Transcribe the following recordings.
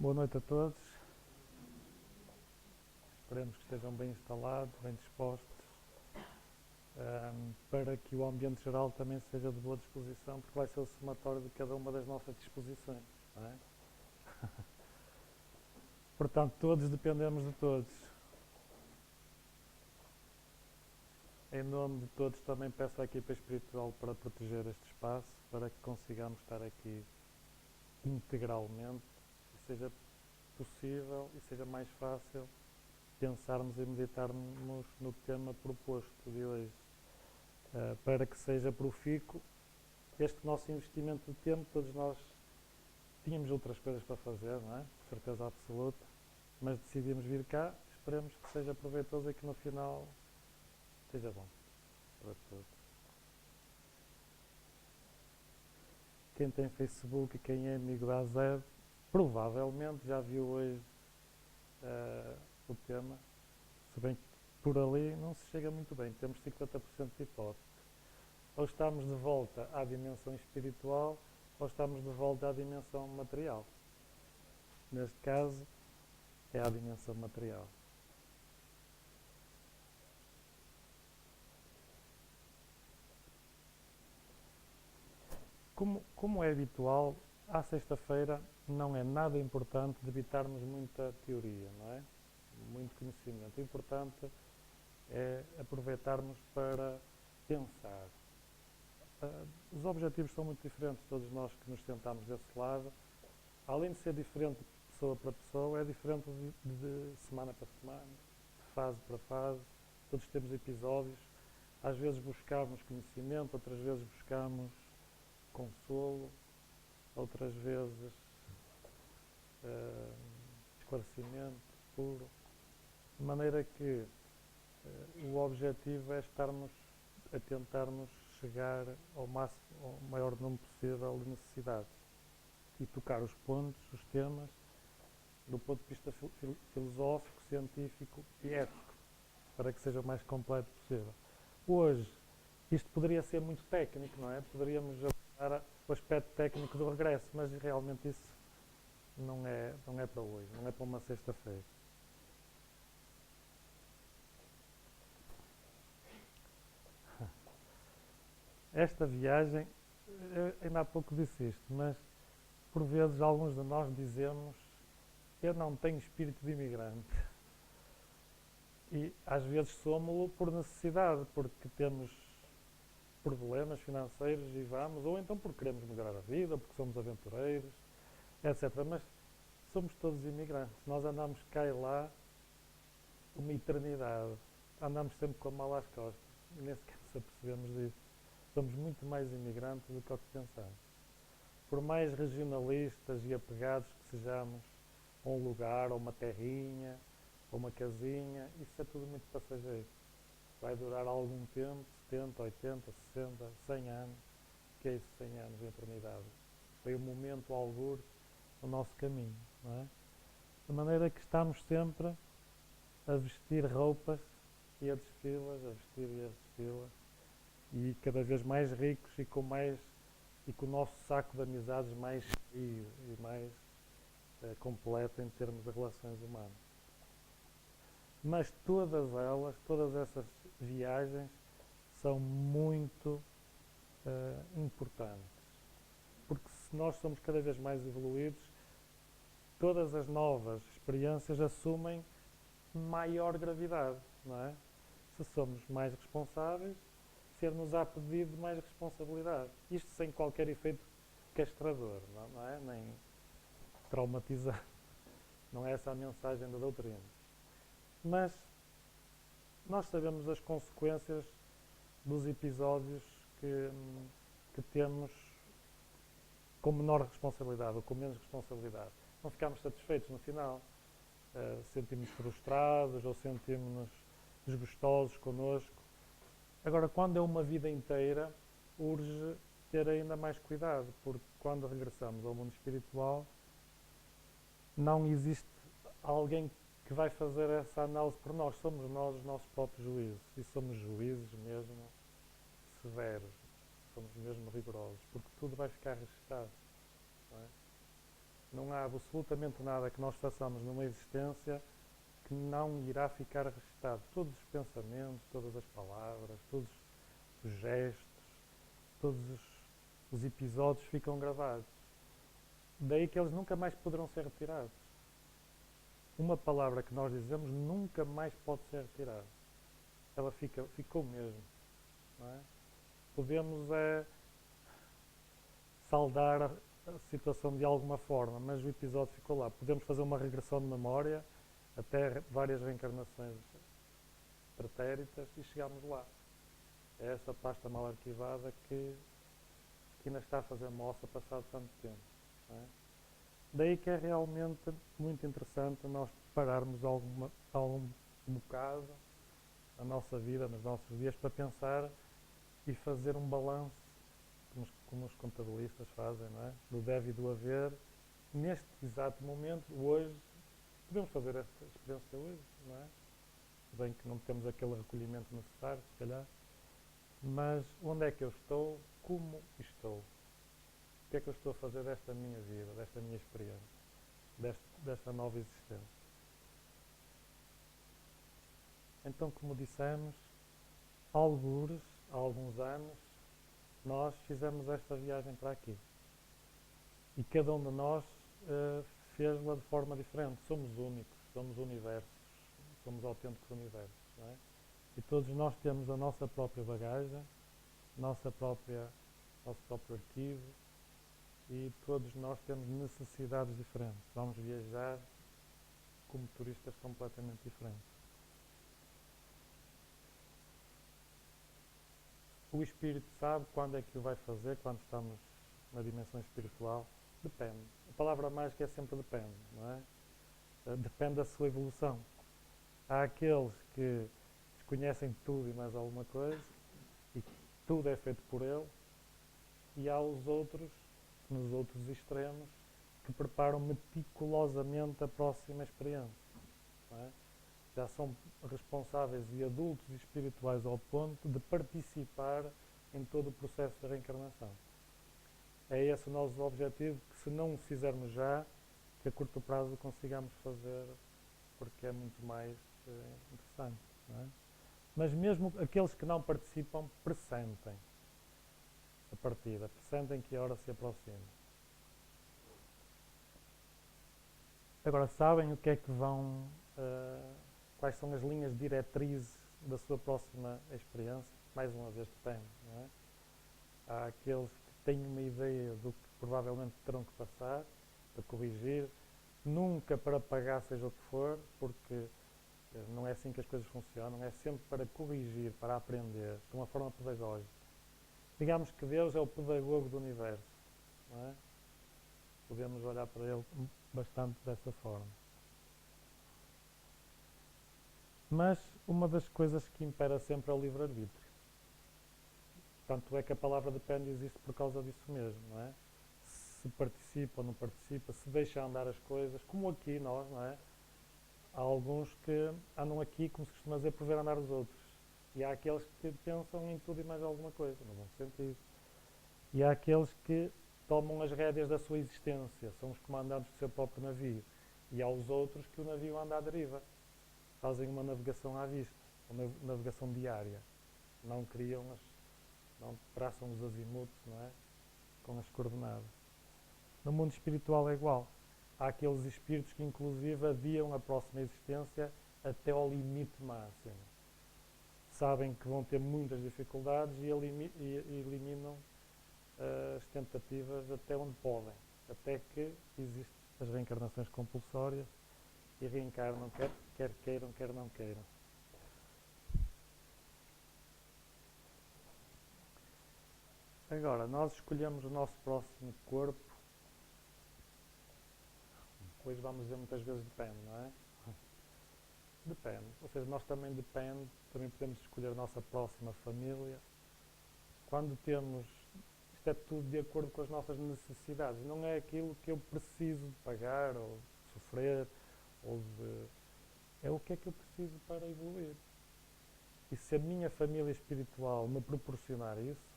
Boa noite a todos. Esperemos que estejam bem instalados, bem dispostos, para que o ambiente geral também seja de boa disposição, porque vai ser o somatório de cada uma das nossas disposições, não é? Portanto, todos dependemos de todos. Em nome de todos, também peço à equipa espiritual para proteger este espaço, para que consigamos estar aqui integralmente e seja possível e seja mais fácil pensarmos e meditarmos no tema proposto de hoje, para que seja profícuo este nosso investimento de tempo. Todos nós tínhamos outras coisas para fazer, não é? Com certeza absoluta, mas decidimos vir cá. Esperemos que seja proveitoso e que no final esteja bom para todos. Quem tem Facebook e quem é amigo da AZED provavelmente já viu hoje o tema, se bem que por ali não se chega muito bem, temos 50% de hipótese. Ou estamos de volta à dimensão espiritual, ou estamos de volta à dimensão material. Neste caso, é a dimensão material. Como é habitual, à sexta-feira não é nada importante debitarmos muita teoria, não é? Muito conhecimento. O importante é aproveitarmos para pensar. Os objetivos são muito diferentes, todos nós que nos sentamos desse lado. Além de ser diferente de pessoa para pessoa, é diferente de semana para semana, de fase para fase. Todos temos episódios. Às vezes buscamos conhecimento, outras vezes buscamos consolo, outras vezes esclarecimento puro. De maneira que o objetivo é estarmos a tentarmos chegar ao maior número possível de necessidades e tocar os pontos, os temas, do ponto de vista filosófico, científico e ético, para que seja o mais completo possível. Hoje, isto poderia ser muito técnico, não é? Poderíamos abordar o aspecto técnico do regresso, mas realmente isso não é para hoje, não é para uma sexta-feira. Esta viagem, ainda há pouco disse isto, mas por vezes alguns de nós dizemos: eu não tenho espírito de imigrante. E às vezes somos-lo por necessidade, porque temos problemas financeiros e vamos, ou então porque queremos melhorar a vida, porque somos aventureiros, etc. Mas somos todos imigrantes. Nós andamos cá e lá uma eternidade. Andamos sempre com a mala às costas. E nem sequer nos apercebemos disso. Somos muito mais imigrantes do que o que pensamos. Por mais regionalistas e apegados que sejamos a um lugar, a uma terrinha, a uma casinha, isso é tudo muito passageiro. Vai durar algum tempo, 70, 80, 60, 100 anos. O que é isso, 100 anos de eternidade? Foi um momento, algures, no nosso caminho, não é? De maneira que estamos sempre a vestir roupas e a desfilas, a vestir e a desfilas, e cada vez mais ricos e com o nosso saco de amizades mais cheio e mais completo em termos de relações humanas. Mas todas essas viagens são muito importantes, porque se nós somos cada vez mais evoluídos, todas as novas experiências assumem maior gravidade, não é? Se somos mais responsáveis, ser-nos-á pedido mais responsabilidade. Isto sem qualquer efeito castrador, não é? Nem traumatizante. Não é essa a mensagem da doutrina. Mas nós sabemos as consequências dos episódios que temos com menor responsabilidade ou com menos responsabilidade. Não ficamos satisfeitos no final. Sentimos-nos frustrados ou sentimos-nos desgostosos connosco. Agora, quando é uma vida inteira, urge ter ainda mais cuidado, porque quando regressamos ao mundo espiritual, não existe alguém que vai fazer essa análise por nós. Somos nós os nossos próprios juízes. E somos juízes mesmo severos. Somos mesmo rigorosos, porque tudo vai ficar registado. Não é? Não há absolutamente nada que nós façamos numa existência que não irá ficar registado. Todos os pensamentos, todas as palavras, todos os gestos, todos os episódios ficam gravados. Daí que eles nunca mais poderão ser retirados. Uma palavra que nós dizemos nunca mais pode ser retirada. Ela ficou mesmo. Não é? Podemos saldar a situação de alguma forma, mas o episódio ficou lá. Podemos fazer uma regressão de memória até várias reencarnações pretéritas e chegamos lá. É essa pasta mal arquivada que ainda está a fazer moça passado tanto tempo. Não é? Daí que é realmente muito interessante nós pararmos algum bocado na nossa vida, nos nossos dias, para pensar e fazer um balanço, como os contabilistas fazem, não é? Do deve e do haver, neste exato momento, hoje. Podemos fazer esta experiência hoje, não é? Bem que não temos aquele recolhimento necessário, se calhar. Mas onde é que eu estou? Como estou? O que é que eu estou a fazer desta minha vida, desta minha experiência, desta nova existência? Então, como dissemos, algures, há alguns anos, nós fizemos esta viagem para aqui. E cada um de nós fez-la de forma diferente. Somos únicos, somos universos, somos autênticos universos. Não é? E todos nós temos a nossa própria bagagem, nosso próprio arquivo, e todos nós temos necessidades diferentes. Vamos viajar como turistas completamente diferentes. O espírito sabe quando é que o vai fazer, quando estamos na dimensão espiritual? Depende. A palavra mágica é sempre depende, não é? Depende da sua evolução. Há aqueles que desconhecem tudo e mais alguma coisa e tudo é feito por ele, e há os outros, nos outros extremos, que preparam meticulosamente a próxima experiência. Não é? Já são responsáveis e adultos e espirituais ao ponto de participar em todo o processo de reencarnação. É esse o nosso objetivo, que se não o fizermos já, que a curto prazo consigamos fazer, porque é muito mais interessante. Não é? Mas mesmo aqueles que não participam, pressentem a partida, pressentem que a hora se aproxima. Agora, sabem o que é que vão... quais são as linhas diretrizes da sua próxima experiência? Mais uma vez depende, não é? Há aqueles que têm uma ideia do que provavelmente terão que passar, para corrigir, nunca para pagar seja o que for, porque não é assim que as coisas funcionam, é sempre para corrigir, para aprender, de uma forma pedagógica. Digamos que Deus é o pedagogo do universo, não é? Podemos olhar para ele bastante dessa forma. Mas uma das coisas que impera sempre é o livre-arbítrio. Tanto é que a palavra depende existe por causa disso mesmo, não é? Se participa ou não participa, se deixa andar as coisas, como aqui nós, não é? Há alguns que andam aqui, como se costuma dizer, por ver andar os outros. E há aqueles que pensam em tudo e mais alguma coisa, no bom sentido. E há aqueles que tomam as rédeas da sua existência, são os comandantes do seu próprio navio. E há os outros que o navio anda à deriva. Fazem uma navegação à vista, uma navegação diária. Não não traçam os azimutos, não é? Com as coordenadas. No mundo espiritual é igual. Há aqueles espíritos que inclusive adiam a próxima existência até ao limite máximo. Sabem que vão ter muitas dificuldades e eliminam as tentativas até onde podem, até que existem as reencarnações compulsórias e reencarnam quer queiram, quer não queiram. Agora, nós escolhemos o nosso próximo corpo. Hoje vamos dizer muitas vezes depende, não é? Depende. Ou seja, nós também podemos escolher a nossa próxima família. Quando temos... Isto é tudo de acordo com as nossas necessidades. Não é aquilo que eu preciso de pagar ou de sofrer ou de... É o que é que eu preciso para evoluir. E se a minha família espiritual me proporcionar isso,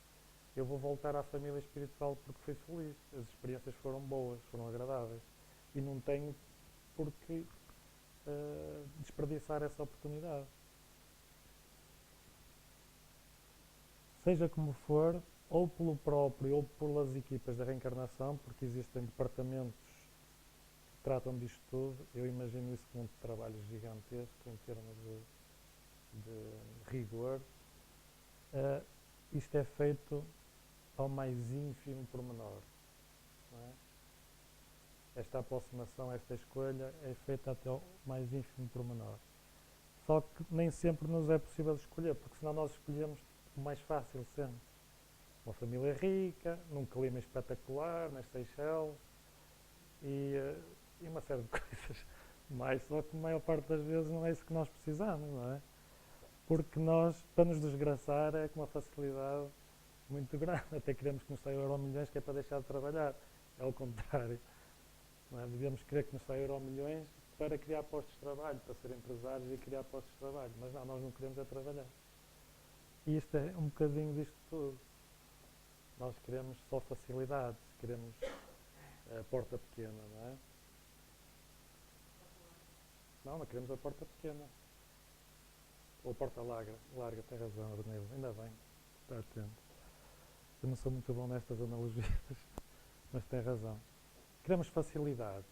eu vou voltar à família espiritual porque fui feliz. As experiências foram boas, foram agradáveis. e não tenho por que desperdiçar essa oportunidade. Seja como for, ou pelo próprio ou pelas equipas da reencarnação, porque existem departamentos que tratam disto tudo, eu imagino isso como um trabalho gigantesco em termos de rigor. Isto é feito ao mais ínfimo pormenor. Não é? Esta aproximação, esta escolha é feita até ao mais ínfimo pormenor. Só que nem sempre nos é possível escolher, porque senão nós escolhemos o mais fácil sempre. Uma família rica, num clima espetacular, nas Seychelles e uma série de coisas mais, só que a maior parte das vezes não é isso que nós precisamos, não é? Porque nós, para nos desgraçar, é com uma facilidade muito grande. Até queremos que nos saia Euromilhões, que é para deixar de trabalhar. É o contrário. Não é? Devíamos querer que nos saia Euromilhões para criar postos de trabalho, para ser empresários e criar postos de trabalho. Mas não, nós não queremos é trabalhar. E isto é um bocadinho disto tudo. Nós queremos só facilidades, queremos a porta pequena, não é? Não queremos a porta pequena. Ou a porta larga, tem razão, Arnildo, ainda bem, está atento. Eu não sou muito bom nestas analogias, mas tem razão. Queremos facilidades,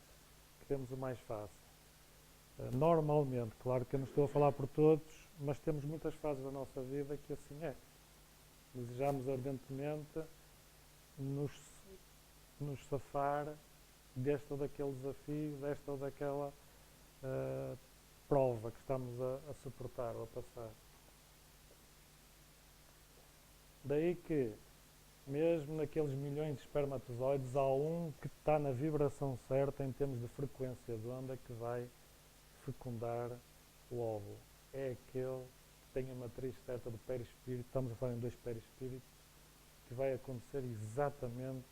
queremos o mais fácil. Normalmente, claro que eu não estou a falar por todos, mas temos muitas fases da nossa vida que assim é. Desejamos ardentemente nos safar deste ou daquele desafio, desta ou daquela prova que estamos a suportar ou a passar. Daí que, mesmo naqueles milhões de espermatozoides, há um que está na vibração certa em termos de frequência de onda que vai fecundar o óvulo. É aquele que tem a matriz certa do perispírito, estamos a falar em 2 perispíritos, que vai acontecer exatamente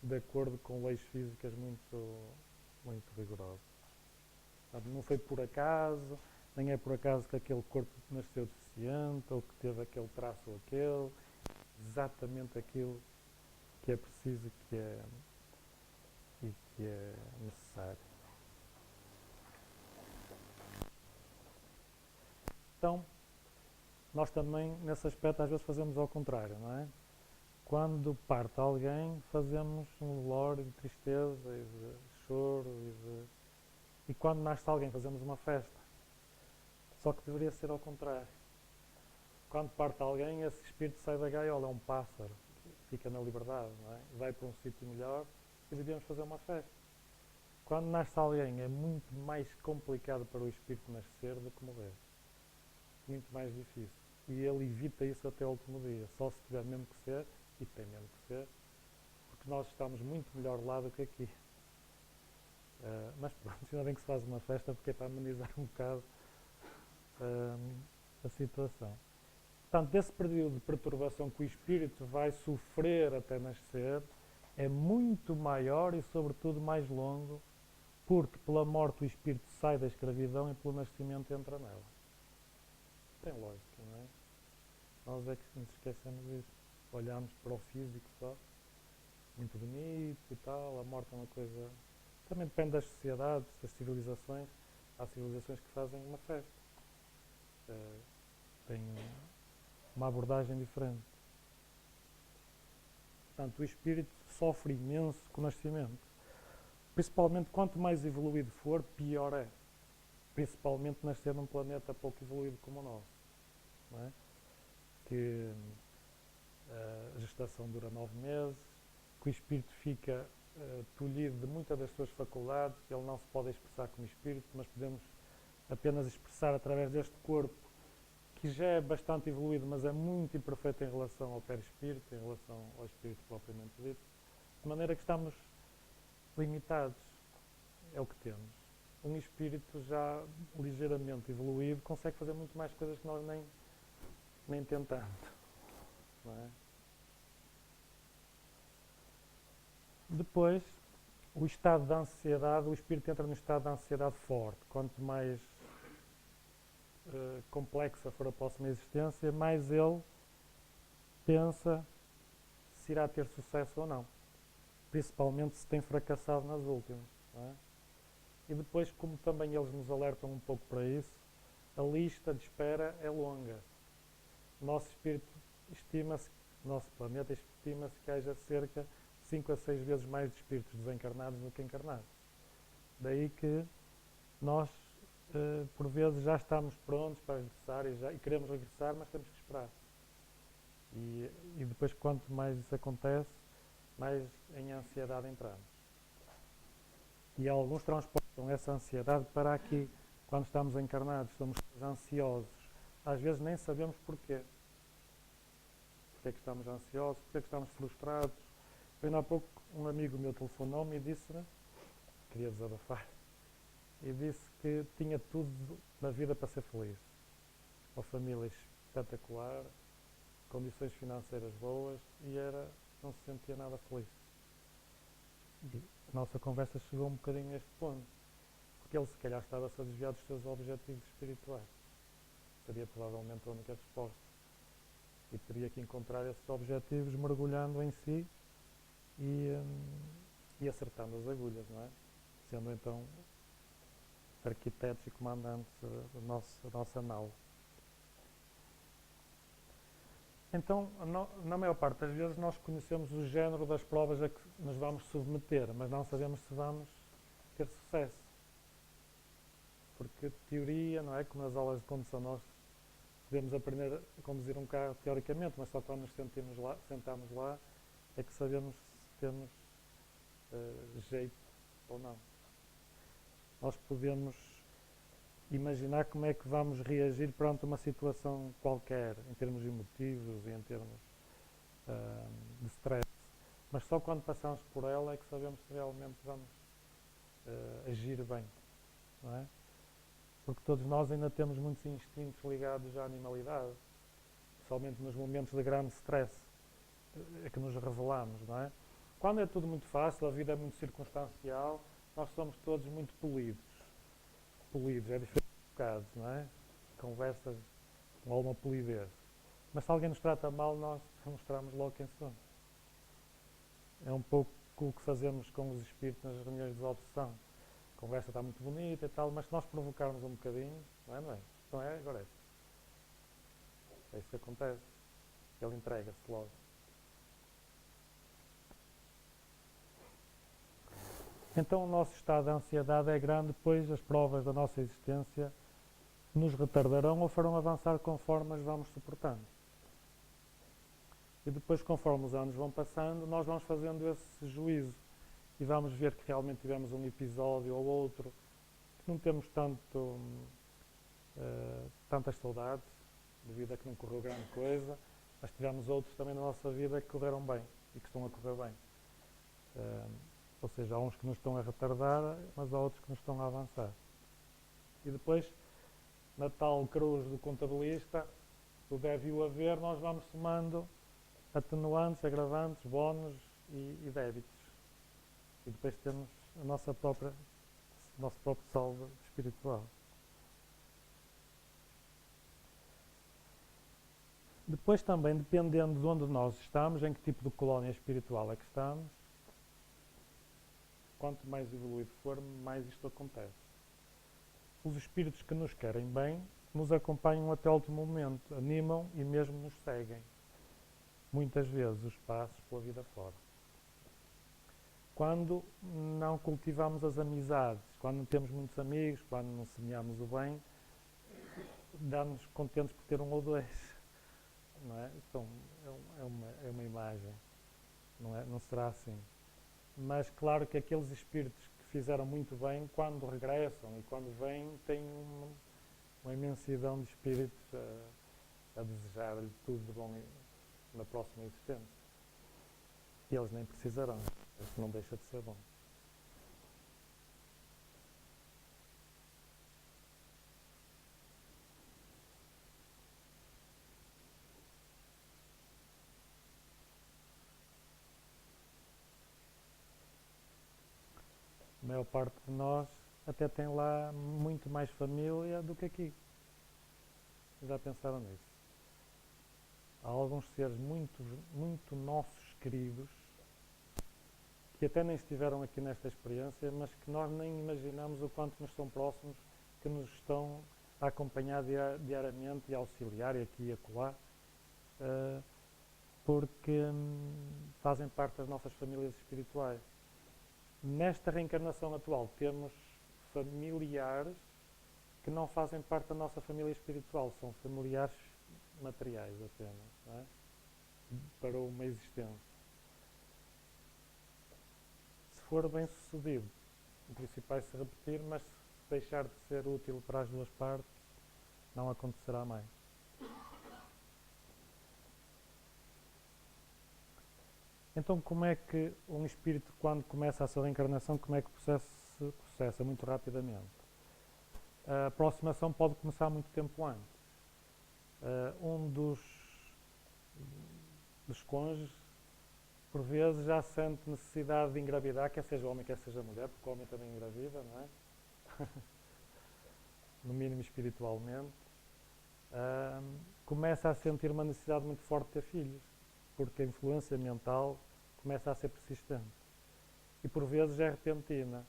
de acordo com leis físicas muito, muito rigorosas. Não foi por acaso, nem é por acaso que aquele corpo nasceu deficiente ou que teve aquele traço ou aquele. Exatamente aquilo que é preciso e que é necessário. Então, nós também, nesse aspecto, às vezes fazemos ao contrário, não é? Quando parte alguém, fazemos um velório de tristeza e de choro e quando nasce alguém, fazemos uma festa. Só que deveria ser ao contrário. Quando parte alguém, esse espírito sai da gaiola, é um pássaro, fica na liberdade, não é? Vai para um sítio melhor e devíamos fazer uma festa. Quando nasce alguém, é muito mais complicado para o espírito nascer do que morrer. Muito mais difícil. E ele evita isso até o último dia, só se tiver mesmo que ser, e tem mesmo que ser, porque nós estamos muito melhor lá do que aqui. Mas pronto, ainda bem que se faz uma festa, porque é para amenizar um bocado a situação. Portanto, esse período de perturbação que o espírito vai sofrer até nascer é muito maior e, sobretudo, mais longo, porque pela morte o espírito sai da escravidão e pelo nascimento entra nela. Tem lógica, não é? Nós é que nos esquecemos disso. Olhamos para o físico só, muito bonito e tal, a morte é uma coisa... Também depende das sociedades, das civilizações. Há civilizações que fazem uma festa. Têm uma abordagem diferente. Portanto, o espírito sofre imenso com o nascimento. Principalmente, quanto mais evoluído for, pior é. Principalmente nascer num planeta pouco evoluído como o nosso. Não é? Que a gestação dura 9 meses, que o espírito fica tolhido de muitas das suas faculdades, ele não se pode expressar como espírito, mas podemos apenas expressar através deste corpo, que já é bastante evoluído, mas é muito imperfeito em relação ao perispírito, em relação ao espírito propriamente dito, de maneira que estamos limitados. É o que temos. Um espírito já ligeiramente evoluído consegue fazer muito mais coisas que nós nem tentamos. Não é? Depois, o estado de ansiedade, o espírito entra no estado de ansiedade forte. Quanto mais complexa for a próxima existência, mais ele pensa se irá ter sucesso ou não. Principalmente se tem fracassado nas últimas. não é? E depois, como também eles nos alertam um pouco para isso, a lista de espera é longa. O nosso espírito estima-se, o nosso planeta estima-se que haja cerca de 5 a 6 vezes mais de espíritos desencarnados do que encarnados. Daí que nós, por vezes, já estamos prontos para regressar e queremos regressar, mas temos que esperar. E depois, quanto mais isso acontece, mais em ansiedade entramos. E alguns transportam essa ansiedade para aqui. Quando estamos encarnados, estamos ansiosos. Às vezes nem sabemos porquê. Porquê é que estamos ansiosos, porquê é que estamos frustrados. Ainda há pouco um amigo meu telefonou-me e disse-me, queria desabafar, e disse que tinha tudo na vida para ser feliz. Uma família espetacular, condições financeiras boas e não se sentia nada feliz. E a nossa conversa chegou um bocadinho a este ponto, porque ele se calhar estava-se a desviar dos seus objetivos espirituais. Seria provavelmente a única resposta. E teria que encontrar esses objetivos mergulhando em si e acertando as agulhas, não é? Sendo então arquitetos e comandantes da nossa nau. Então, na maior parte das vezes, nós conhecemos o género das provas a que nos vamos submeter, mas não sabemos se vamos ter sucesso. Porque teoria, não é? Como nas aulas de condução, nós podemos aprender a conduzir um carro teoricamente, mas só quando nos sentamos lá é que sabemos se temos jeito ou não. Nós podemos imaginar como é que vamos reagir perante uma situação qualquer, em termos emotivos e em termos de stress, mas só quando passamos por ela é que sabemos se realmente vamos agir bem, não é? Porque todos nós ainda temos muitos instintos ligados à animalidade, especialmente nos momentos de grande stress, é que nos revelamos, não é? Quando é tudo muito fácil, a vida é muito circunstancial, nós somos todos muito polidos, é diferente de bocados, não é? Conversas com alguma polidez. Mas se alguém nos trata mal, nós mostramos logo quem somos. É um pouco o que fazemos com os espíritos nas reuniões de desobsessão. A conversa está muito bonita e tal, mas se nós provocarmos um bocadinho, não é? Então agora é isso que acontece. Ele entrega-se logo. Então o nosso estado de ansiedade é grande, pois as provas da nossa existência nos retardarão ou farão avançar conforme as vamos suportando. E depois, conforme os anos vão passando, nós vamos fazendo esse juízo e vamos ver que realmente tivemos um episódio ou outro que não temos tantas saudades, devido a que não correu grande coisa, mas tivemos outros também na nossa vida que correram bem e que estão a correr bem. Ou seja, há uns que nos estão a retardar, mas há outros que nos estão a avançar. E depois, na tal cruz do contabilista, do deve e o haver, nós vamos somando atenuantes, agravantes, bónus e débitos. E depois temos o nosso próprio saldo espiritual. Depois também, dependendo de onde nós estamos, em que tipo de colónia espiritual é que estamos, quanto mais evoluído for, mais isto acontece. Os espíritos que nos querem bem nos acompanham até o último momento, animam e mesmo nos seguem. Muitas vezes os passos pela vida fora. Quando não cultivamos as amizades, quando não temos muitos amigos, quando não semeamos o bem, dá-nos contentes por ter um ou dois. Não é? Então, é uma imagem. Não será assim. Mas claro que aqueles espíritos que fizeram muito bem, quando regressam e quando vêm, têm uma imensidão de espíritos a desejar-lhe tudo de bom na próxima existência. E eles nem precisarão, isso não deixa de ser bom. A maior parte de nós até tem lá muito mais família do que aqui. Já pensaram nisso? Há alguns seres muito nossos queridos que até nem estiveram aqui nesta experiência, mas que nós nem imaginamos o quanto nos são próximos, que nos estão a acompanhar diariamente e a auxiliar e aqui e acolá, porque fazem parte das nossas famílias espirituais. Nesta reencarnação atual temos familiares que não fazem parte da nossa família espiritual, são familiares materiais apenas, não é? Para uma existência. Se for bem sucedido, o princípio vai se repetir, mas se deixar de ser útil para as duas partes, não acontecerá mais. Então, como é que um espírito, quando começa a sua reencarnação, como é que processa? Muito rapidamente. A aproximação pode começar muito tempo antes. Um dos cônjuges, por vezes, já sente necessidade de engravidar, quer seja homem, quer seja mulher, porque o homem também engravida, não é? No mínimo espiritualmente. Começa a sentir uma necessidade muito forte de ter filhos, porque a influência mental começa a ser persistente. E por vezes é repentina.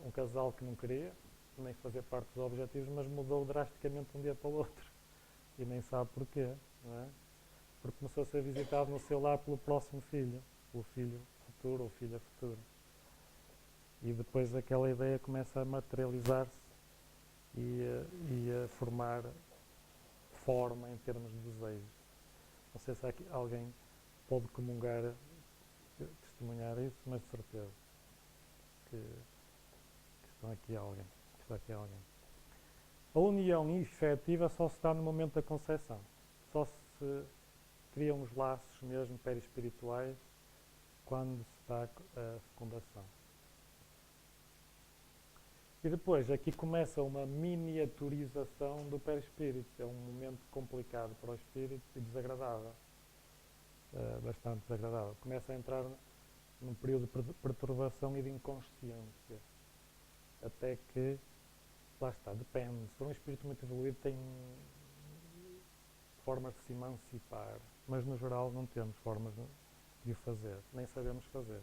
Um casal que não queria nem fazer parte dos objetivos, mas mudou drasticamente de um dia para o outro. E nem sabe porquê, não é? Porque começou a ser visitado no seu lar pelo próximo filho, o filho futuro ou filha futura. E depois aquela ideia começa a materializar-se e a formar forma em termos de desejos. Não sei se aqui alguém pode comungar, testemunhar isso, mas de certeza que está aqui alguém. A união efetiva só se dá no momento da concepção. Só se criam os laços mesmo perispirituais quando se dá a fecundação. E depois aqui começa uma miniaturização do perispírito. É um momento complicado para o espírito e desagradável. Bastante desagradável. Começa a entrar num período de perturbação e de inconsciência. Até que, lá está, depende. Se for um espírito muito evoluído, tem formas de se emancipar. Mas, no geral, não temos formas de o fazer. Nem sabemos fazer.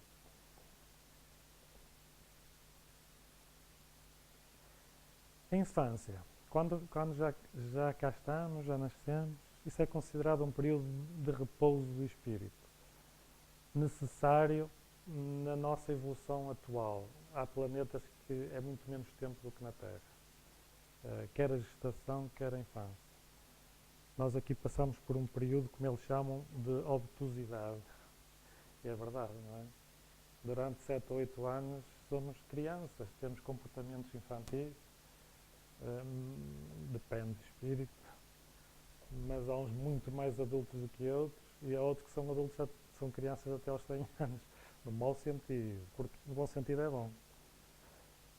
A infância. Quando já cá estamos, já nascemos, isso é considerado um período de repouso do espírito. Necessário na nossa evolução atual. Há planetas que é muito menos tempo do que na Terra. Quer a gestação, quer a infância. Nós aqui passamos por um período, como eles chamam, de obtusidade. E é verdade, não é? Durante 7 ou 8 anos somos crianças, temos comportamentos infantis, depende do espírito, mas há uns muito mais adultos do que outros, e há outros que são adultos, são crianças até aos 100 anos, no mau sentido, porque no bom sentido é bom.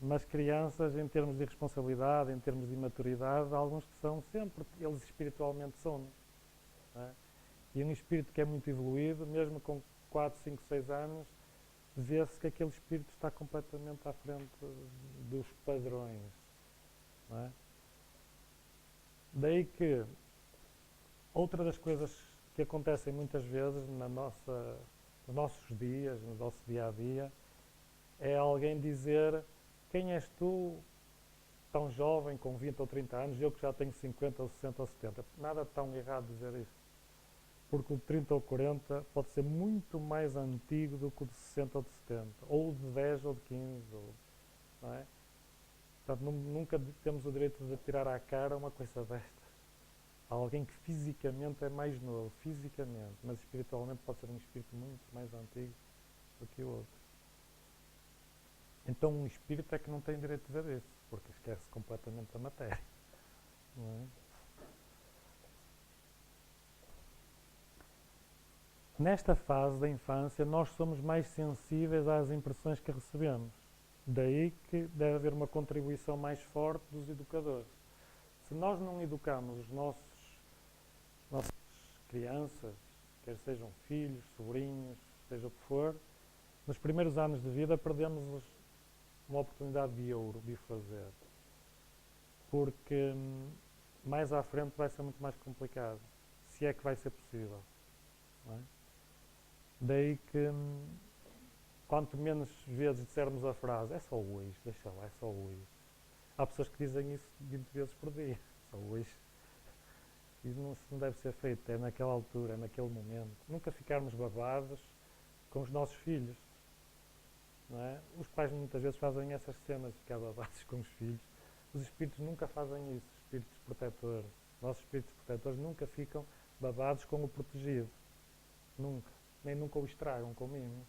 Mas crianças, em termos de responsabilidade, em termos de imaturidade, há alguns que são sempre, eles espiritualmente são. Não é? E um espírito que é muito evoluído, mesmo com 4, 5, 6 anos, vê-se que aquele espírito está completamente à frente dos padrões. Não é? Daí que outra das coisas que acontecem muitas vezes nos nossos dias, no nosso dia-a-dia, é alguém dizer: quem és tu, tão jovem, com 20 ou 30 anos, eu que já tenho 50 ou 60 ou 70. Nada tão errado dizer isso. Porque o de 30 ou 40 pode ser muito mais antigo do que o de 60 ou de 70. Ou de 10 ou de 15. Não é? Portanto, nunca temos o direito de tirar à cara uma coisa desta. Há alguém que fisicamente é mais novo, fisicamente, mas espiritualmente pode ser um espírito muito mais antigo do que o outro. Então um espírito é que não tem direito de dizer isso, porque esquece completamente a matéria. Não é? Nesta fase da infância, nós somos mais sensíveis às impressões que recebemos. Daí que deve haver uma contribuição mais forte dos educadores. Se nós não educamos as nossas crianças, quer sejam filhos, sobrinhos, seja o que for, nos primeiros anos de vida perdemos uma oportunidade de ouro de o fazer. Porque mais à frente vai ser muito mais complicado, se é que vai ser possível. Não é? Daí que quanto menos vezes dissermos a frase é só hoje, deixa lá, é só hoje. Há pessoas que dizem isso 20 vezes por dia, só hoje. Isso não deve ser feito, é naquela altura, é naquele momento. Nunca ficarmos babados com os nossos filhos. Não é? Os pais muitas vezes fazem essas cenas de ficar babados com os filhos. Os espíritos nunca fazem isso, os espíritos protetores. Nossos espíritos protetores nunca ficam babados com o protegido. Nunca. Nem nunca o estragam com mimos.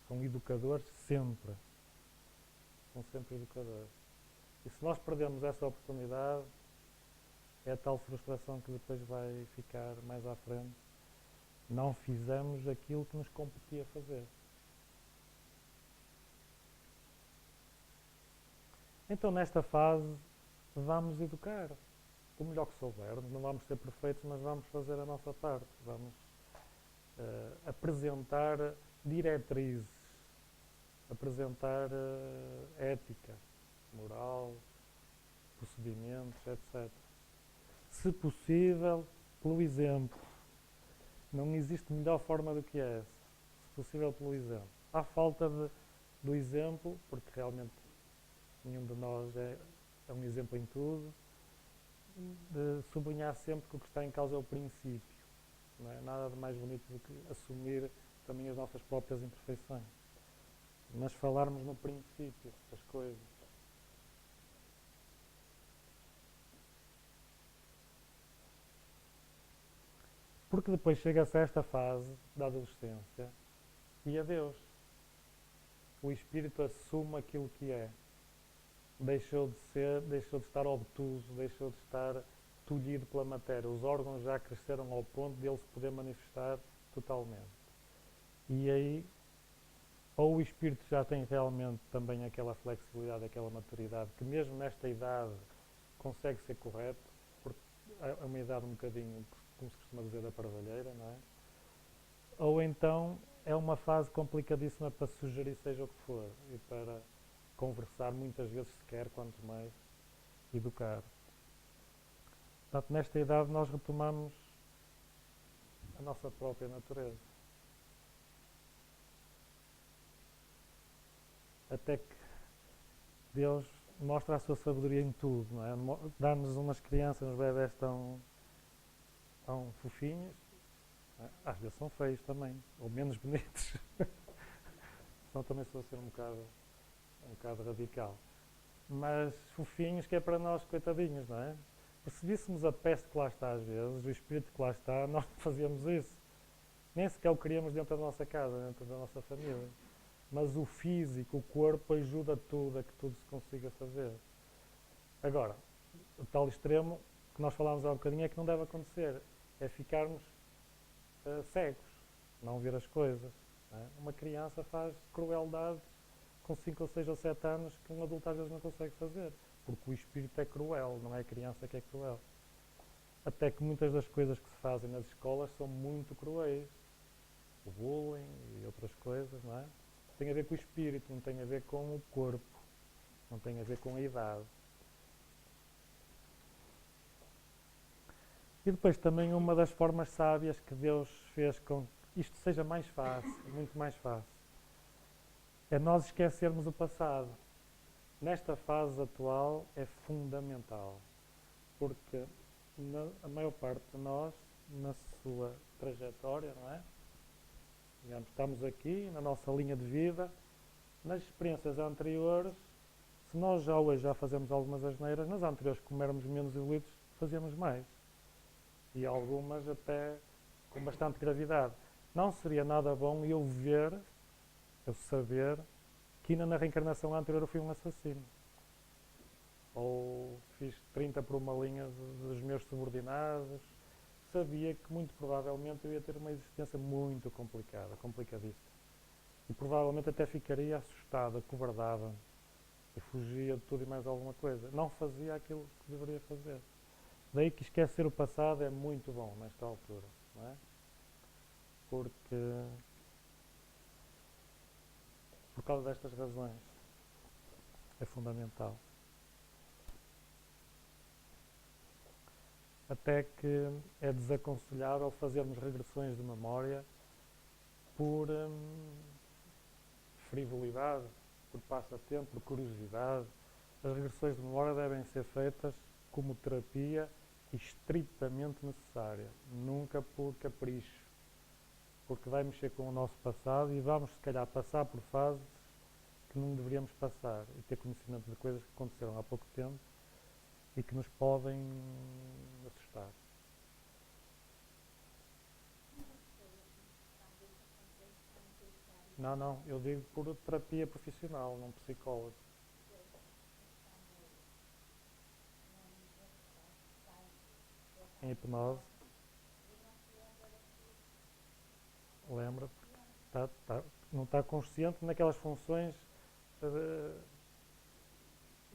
São educadores sempre. São sempre educadores. E se nós perdemos essa oportunidade, é a tal frustração que depois vai ficar mais à frente. Não fizemos aquilo que nos competia fazer. Então, nesta fase, vamos educar o melhor que soubermos. Não vamos ser perfeitos, mas vamos fazer a nossa parte. Vamos apresentar diretrizes, apresentar ética, moral, procedimentos, etc. Se possível, pelo exemplo. Não existe melhor forma do que essa. Se possível, pelo exemplo. Há falta do exemplo, porque realmente nenhum de nós é um exemplo em tudo, de sublinhar sempre que o que está em causa é o princípio. Não é nada de mais bonito do que assumir também as nossas próprias imperfeições. Mas falarmos no princípio das coisas. Porque depois chega-se a esta fase da adolescência e adeus. O espírito assume aquilo que é. Deixou de estar obtuso, deixou de estar tolhido pela matéria. Os órgãos já cresceram ao ponto de ele se poder manifestar totalmente. E aí, ou o espírito já tem realmente também aquela flexibilidade, aquela maturidade, que mesmo nesta idade consegue ser correto, porque é uma idade um bocadinho, como se costuma dizer, da parvalheira, não é? Ou então é uma fase complicadíssima para sugerir seja o que for e para conversar muitas vezes sequer, quanto mais educar. Portanto, nesta idade nós retomamos a nossa própria natureza. Até que Deus mostra a sua sabedoria em tudo, não é? Dá-nos umas crianças, uns bebés tão fofinhos, não é? Às vezes são feios também, ou menos bonitos. Senão também estou a ser um bocado radical. Mas fofinhos que é para nós, coitadinhos, não é? Porque se víssemos a peste que lá está às vezes, o espírito que lá está, nós não fazíamos isso. Nem sequer o queríamos dentro da nossa casa, dentro da nossa família. Mas o físico, o corpo, ajuda tudo a que tudo se consiga fazer. Agora, o tal extremo que nós falámos há um bocadinho é que não deve acontecer. É ficarmos cegos, não ver as coisas. Não é? Uma criança faz crueldades com 5 ou 6 ou 7 anos que um adulto às vezes não consegue fazer. Porque o espírito é cruel, não é a criança que é cruel. Até que muitas das coisas que se fazem nas escolas são muito cruéis. O bullying e outras coisas, não é? Tem a ver com o espírito, não tem a ver com o corpo, não tem a ver com a idade. E depois também uma das formas sábias que Deus fez com que isto seja mais fácil, muito mais fácil, é nós esquecermos o passado. Nesta fase atual é fundamental, porque a maior parte de nós, na sua trajetória, não é? Digamos, estamos aqui na nossa linha de vida, nas experiências anteriores, se nós já hoje já fazemos algumas asneiras, nas anteriores, como éramos menos evoluídos, fazíamos mais. E algumas até com bastante gravidade. Não seria nada bom eu ver, eu saber, que ainda na reencarnação anterior eu fui um assassino. Ou fiz 30 por uma linha dos meus subordinados. Sabia que muito provavelmente eu ia ter uma existência muito complicada, complicadíssima. E provavelmente até ficaria assustado, acovardado. E fugia de tudo e mais alguma coisa. Não fazia aquilo que deveria fazer. Daí que esquecer o passado é muito bom nesta altura, não é? Porque, por causa destas razões, é fundamental. Até que é desaconselhável fazermos regressões de memória por frivolidade, por passatempo, por curiosidade. As regressões de memória devem ser feitas como terapia estritamente necessária, nunca por capricho, porque vai mexer com o nosso passado e vamos, se calhar, passar por fases que não deveríamos passar e ter conhecimento de coisas que aconteceram há pouco tempo e que nos podem assustar. Não, eu digo por terapia profissional, não psicólogo. Em hipnose, lembra, não está consciente naquelas funções uh,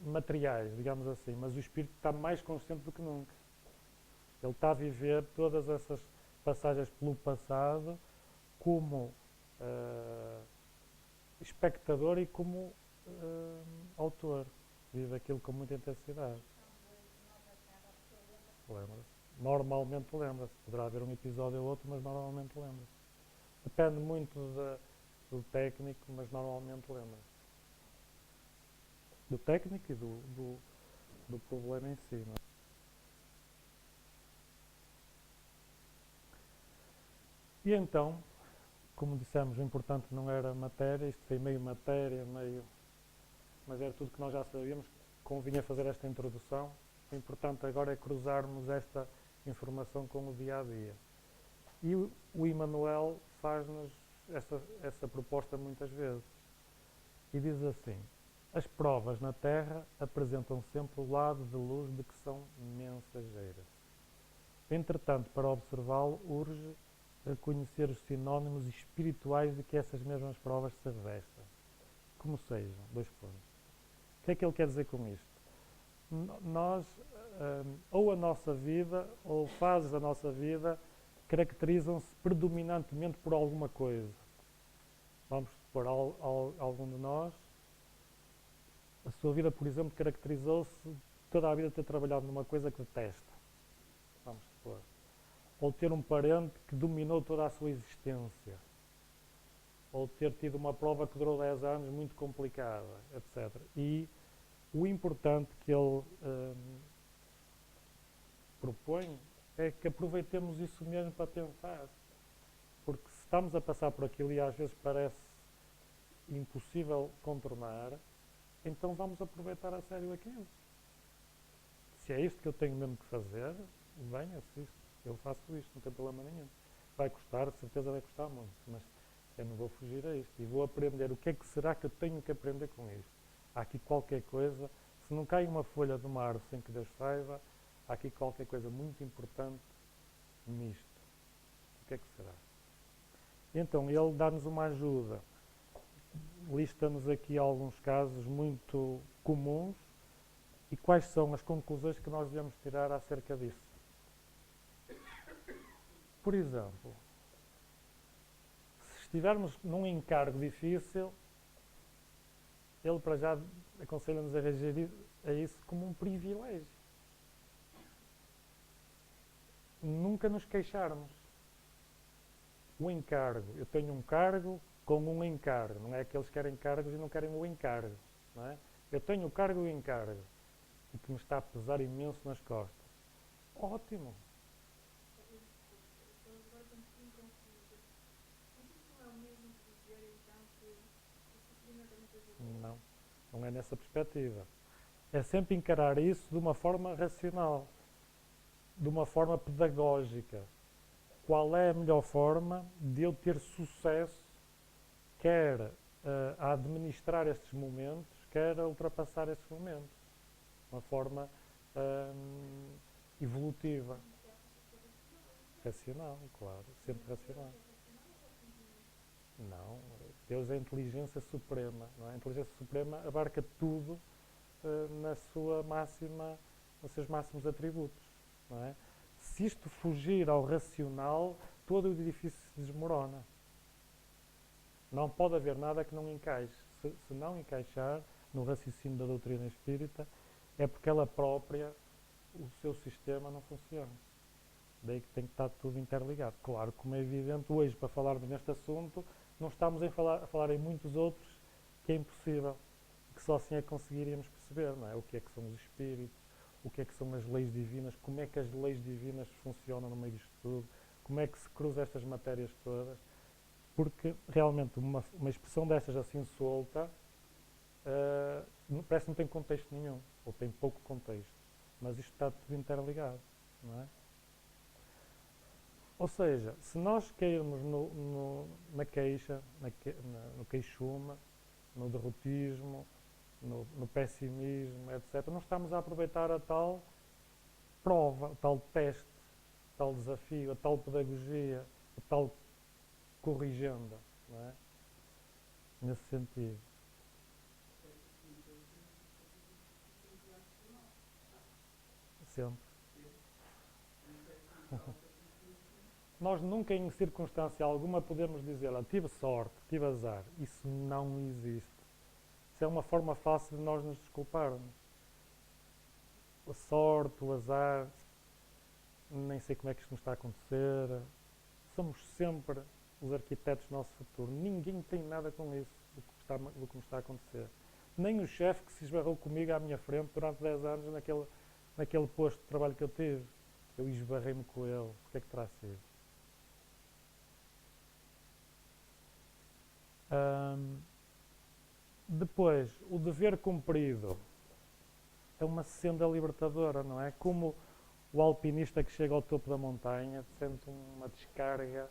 materiais, digamos assim, mas o espírito está mais consciente do que nunca. Ele está a viver todas essas passagens pelo passado como espectador e como autor. Vive aquilo com muita intensidade. Lembra-se. Normalmente lembra-se. Poderá haver um episódio ou outro, mas normalmente lembra-se. Depende muito do técnico, mas normalmente lembra-se. Do técnico e do problema em si. Não é? E então, como dissemos, o importante não era matéria, isto foi meio matéria, mas era tudo que nós já sabíamos, convinha fazer esta introdução. O importante agora é cruzarmos esta informação com o dia-a-dia. E o Emmanuel faz-nos essa proposta muitas vezes. E diz assim: as provas na Terra apresentam sempre o lado de luz de que são mensageiras. Entretanto, para observá-lo, urge a conhecer os sinónimos espirituais de que essas mesmas provas se revestem. Como sejam, dois pontos. O que é que ele quer dizer com isto? Nós, ou a nossa vida, ou fases da nossa vida, caracterizam-se predominantemente por alguma coisa. Vamos supor, algum de nós, a sua vida, por exemplo, caracterizou-se toda a vida ter trabalhado numa coisa que detesta. Vamos supor. Ou ter um parente que dominou toda a sua existência. Ou ter tido uma prova que durou 10 anos muito complicada, etc. E o importante que ele propõe é que aproveitemos isso mesmo para pensar. Porque se estamos a passar por aquilo e às vezes parece impossível contornar, então vamos aproveitar a sério aquilo. Se é isto que eu tenho mesmo que fazer, venha-se isto. Eu faço isto, não tem problema nenhum. Vai custar, de certeza vai custar muito, mas eu não vou fugir a isto. E vou aprender o que é que será que eu tenho que aprender com isto. Há aqui qualquer coisa, se não cai uma folha de uma árvore sem que Deus saiba, há aqui qualquer coisa muito importante nisto. O que é que será? Então, ele dá-nos uma ajuda. Lista-nos aqui alguns casos muito comuns e quais são as conclusões que nós devemos tirar acerca disso. Por exemplo, se estivermos num encargo difícil, ele para já aconselha-nos a reagir a isso como um privilégio. Nunca nos queixarmos. O encargo, eu tenho um cargo com um encargo, não é que eles querem cargos e não querem o encargo, não é? Eu tenho o cargo e o encargo, e que me está a pesar imenso nas costas. Ótimo! Não, não é nessa perspectiva. É sempre encarar isso de uma forma racional, de uma forma pedagógica. Qual é a melhor forma de eu ter sucesso, quer a administrar estes momentos, quer a ultrapassar estes momentos. Uma forma evolutiva. Racional, claro, sempre racional. Não, Deus é a inteligência suprema. Não é? A inteligência suprema abarca tudo na sua máxima, nos seus máximos atributos. Não é? Se isto fugir ao racional, todo o edifício se desmorona. Não pode haver nada que não encaixe. Se não encaixar no raciocínio da doutrina espírita, é porque ela própria, o seu sistema não funciona. Daí que tem que estar tudo interligado. Claro, como é evidente, hoje, para falarmos neste assunto, não estamos a falar em muitos outros que é impossível, que só assim é que conseguiríamos perceber, não é? O que é que são os espíritos, o que é que são as leis divinas, como é que as leis divinas funcionam no meio disto tudo, como é que se cruzam estas matérias todas, porque realmente uma expressão destas assim solta parece que não tem contexto nenhum, ou tem pouco contexto, mas isto está tudo interligado, não é? Ou seja, se nós cairmos na queixa, no queixume, no derrotismo, no pessimismo, etc., não estamos a aproveitar a tal prova, o tal teste, o tal desafio, a tal pedagogia, a tal corrigenda, não é? Nesse sentido. Sempre. Nós nunca, em circunstância alguma, podemos dizer, tive sorte, tive azar. Isso não existe. Isso é uma forma fácil de nós nos desculparmos. A sorte, o azar, nem sei como é que isto nos está a acontecer. Somos sempre os arquitetos do nosso futuro. Ninguém tem nada com isso, do que me está a acontecer. Nem o chefe que se esbarrou comigo à minha frente durante 10 anos naquele posto de trabalho que eu tive. Eu esbarrei-me com ele. O que é que terá sido? Depois, o dever cumprido é uma senda libertadora, não é? Como o alpinista que chega ao topo da montanha sente uma descarga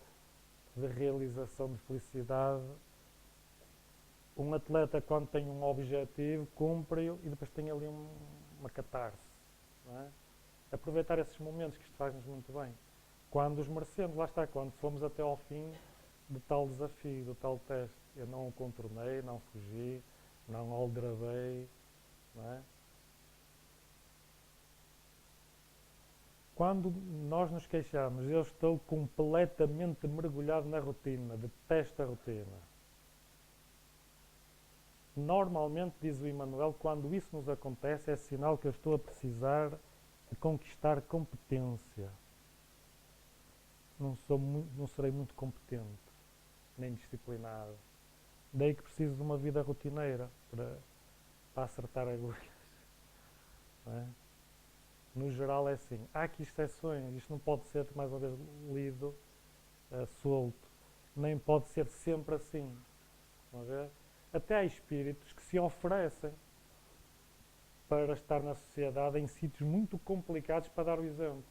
de realização, de felicidade. Um atleta, quando tem um objetivo, cumpre-o e depois tem ali uma catarse, não é? Aproveitar esses momentos, que isto faz-nos muito bem. Quando os merecemos, lá está, quando fomos até ao fim de tal desafio, de tal teste. Eu não o contornei, não fugi, não aldrabei, não é? Quando nós nos queixamos, eu estou completamente mergulhado na rotina, detesto a rotina. Normalmente, diz o Emmanuel, quando isso nos acontece, é sinal que eu estou a precisar de conquistar competência. Não serei muito competente, nem disciplinado. Daí que preciso de uma vida rotineira para acertar agulhas. Não é? No geral é assim. Há aqui exceções, isto não pode ser, mais uma vez, lido solto. Nem pode ser sempre assim. Estão a ver? Até há espíritos que se oferecem para estar na sociedade em sítios muito complicados para dar o exemplo.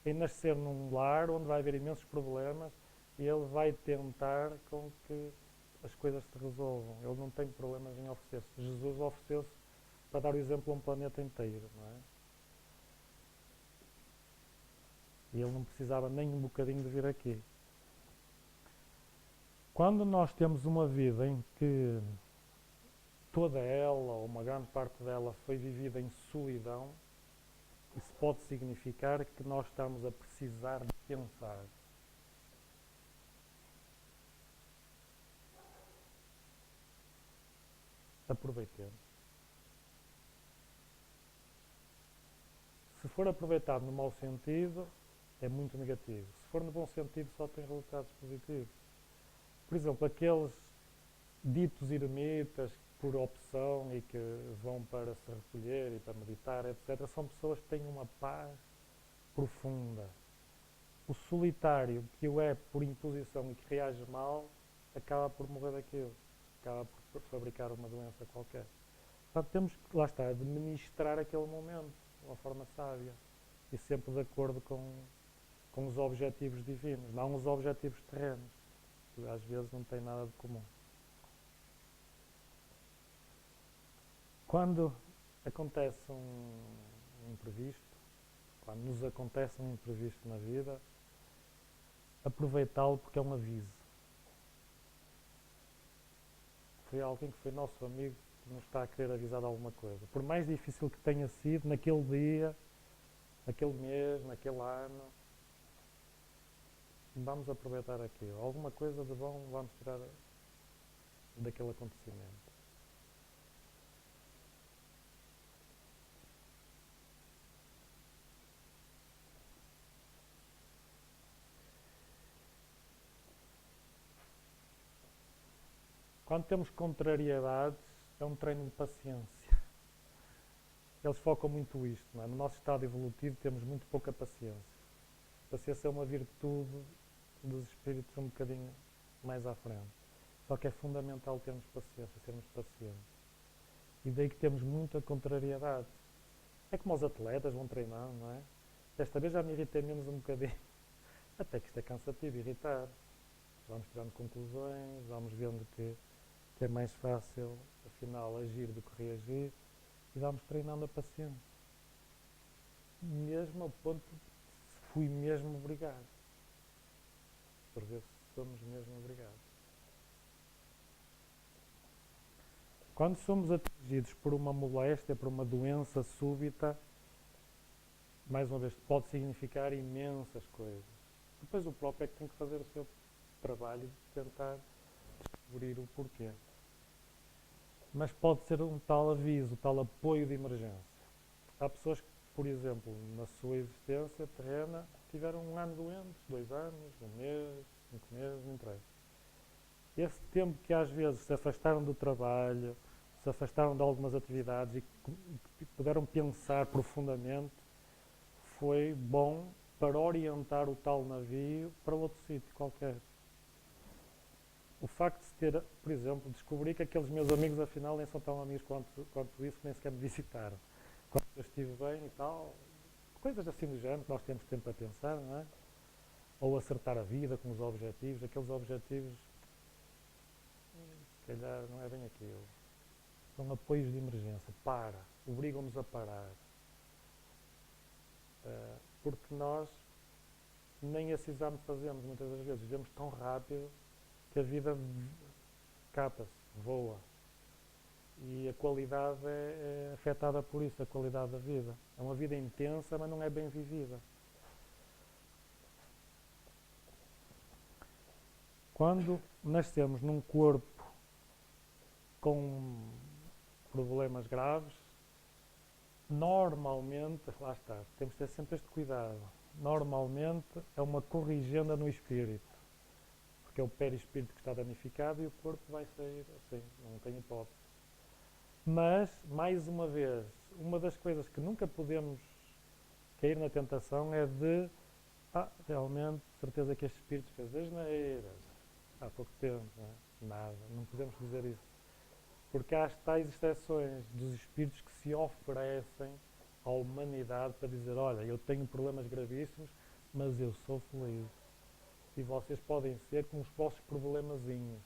Em nascer num lar onde vai haver imensos problemas e ele vai tentar com que as coisas se resolvam. Ele não tem problemas em oferecer-se. Jesus ofereceu-se para dar o exemplo a um planeta inteiro, não é? E ele não precisava nem um bocadinho de vir aqui. Quando nós temos uma vida em que toda ela, ou uma grande parte dela, foi vivida em solidão, isso pode significar que nós estamos a precisar de pensar. Aproveitemos. Se for aproveitado no mau sentido, é muito negativo. Se for no bom sentido, só tem resultados positivos. Por exemplo, aqueles ditos eremitas por opção e que vão para se recolher e para meditar, etc., são pessoas que têm uma paz profunda. O solitário, que o é por imposição e que reage mal, acaba por morrer daquilo. Acaba por fabricar uma doença qualquer. Portanto, temos que, lá está, administrar aquele momento de uma forma sábia e sempre de acordo com os objetivos divinos, não os objetivos terrenos, que às vezes não têm nada de comum. Quando acontece um imprevisto, quando nos acontece um imprevisto na vida, aproveitá-lo porque é um aviso. Foi alguém que foi nosso amigo que nos está a querer avisar de alguma coisa. Por mais difícil que tenha sido, naquele dia, naquele mês, naquele ano, vamos aproveitar aquilo. Alguma coisa de bom vamos tirar daquele acontecimento. Quando temos contrariedades, é um treino de paciência. Eles focam muito isto, não é? No nosso estado evolutivo temos muito pouca paciência. A paciência é uma virtude dos espíritos um bocadinho mais à frente. Só que é fundamental termos paciência, sermos pacientes. E daí que temos muita contrariedade. É como os atletas vão treinando, não é? Desta vez já me irritei menos um bocadinho. Até que isto é cansativo, irritar. Vamos tirando conclusões, vamos vendo que é mais fácil, afinal, agir do que reagir. E vamos treinando a paciência. Mesmo ao ponto de fui mesmo obrigado. Por vezes somos mesmo obrigados. Quando somos atingidos por uma moléstia, por uma doença súbita, mais uma vez, pode significar imensas coisas. Depois o próprio é que tem que fazer o seu trabalho de tentar descobrir o porquê. Mas pode ser um tal aviso, tal apoio de emergência. Há pessoas que, por exemplo, na sua existência terrena, tiveram um ano doentes, 2 anos, 1 mês, 5 meses, não interessa. Esse tempo que às vezes se afastaram do trabalho, se afastaram de algumas atividades e que puderam pensar profundamente, foi bom para orientar o tal navio para outro sítio qualquer. O facto de se ter, por exemplo, descobri que aqueles meus amigos afinal nem são tão amigos quanto isso, nem sequer me visitaram. Quando eu estive bem e tal, coisas assim do género, que nós temos tempo para pensar, não é? Ou acertar a vida com os objetivos, aqueles objetivos, se calhar não é bem aquilo. São apoios de emergência, obrigam-nos a parar. Porque nós nem esse exame fazemos muitas das vezes, vivemos tão rápido que a vida capa-se, voa. E a qualidade é afetada por isso, a qualidade da vida. É uma vida intensa, mas não é bem vivida. Quando nascemos num corpo com problemas graves, normalmente, lá está, temos de ter sempre este cuidado, normalmente é uma corrigenda no espírito, porque é o perispírito que está danificado e o corpo vai sair assim, não tem hipótese. Mas, mais uma vez, uma das coisas que nunca podemos cair na tentação é de realmente, certeza que este espírito fez asneiras há pouco tempo, não é? Nada, não podemos dizer isso. Porque há as tais exceções dos espíritos que se oferecem à humanidade para dizer, olha, eu tenho problemas gravíssimos, mas eu sou feliz. E vocês podem ser com os vossos problemazinhos.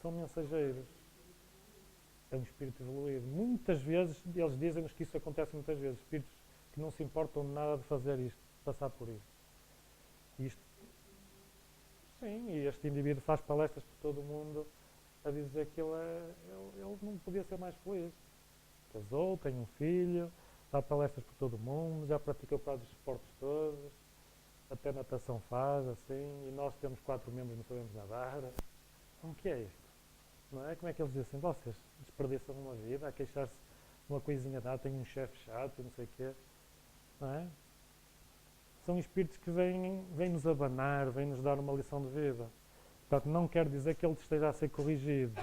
São mensageiros. É um espírito evoluído. Muitas vezes, eles dizem-nos que isso acontece muitas vezes. Espíritos que não se importam nada de fazer isto, de passar por isto. Sim, e este indivíduo faz palestras por todo o mundo a dizer que ele não podia ser mais feliz. Casou, tem um filho, dá palestras por todo o mundo, já praticou quase os esportes todos, até natação faz, assim, e nós temos 4 membros e não sabemos nadar. Então, o que é isto? Não é? Como é que eles dizem? Vocês desperdiçam uma vida a queixar-se de uma coisinha dada, tem um chefe chato e não sei o quê. Não é? São espíritos que vêm nos abanar, vêm nos dar uma lição de vida. Portanto, não quer dizer que ele esteja a ser corrigido.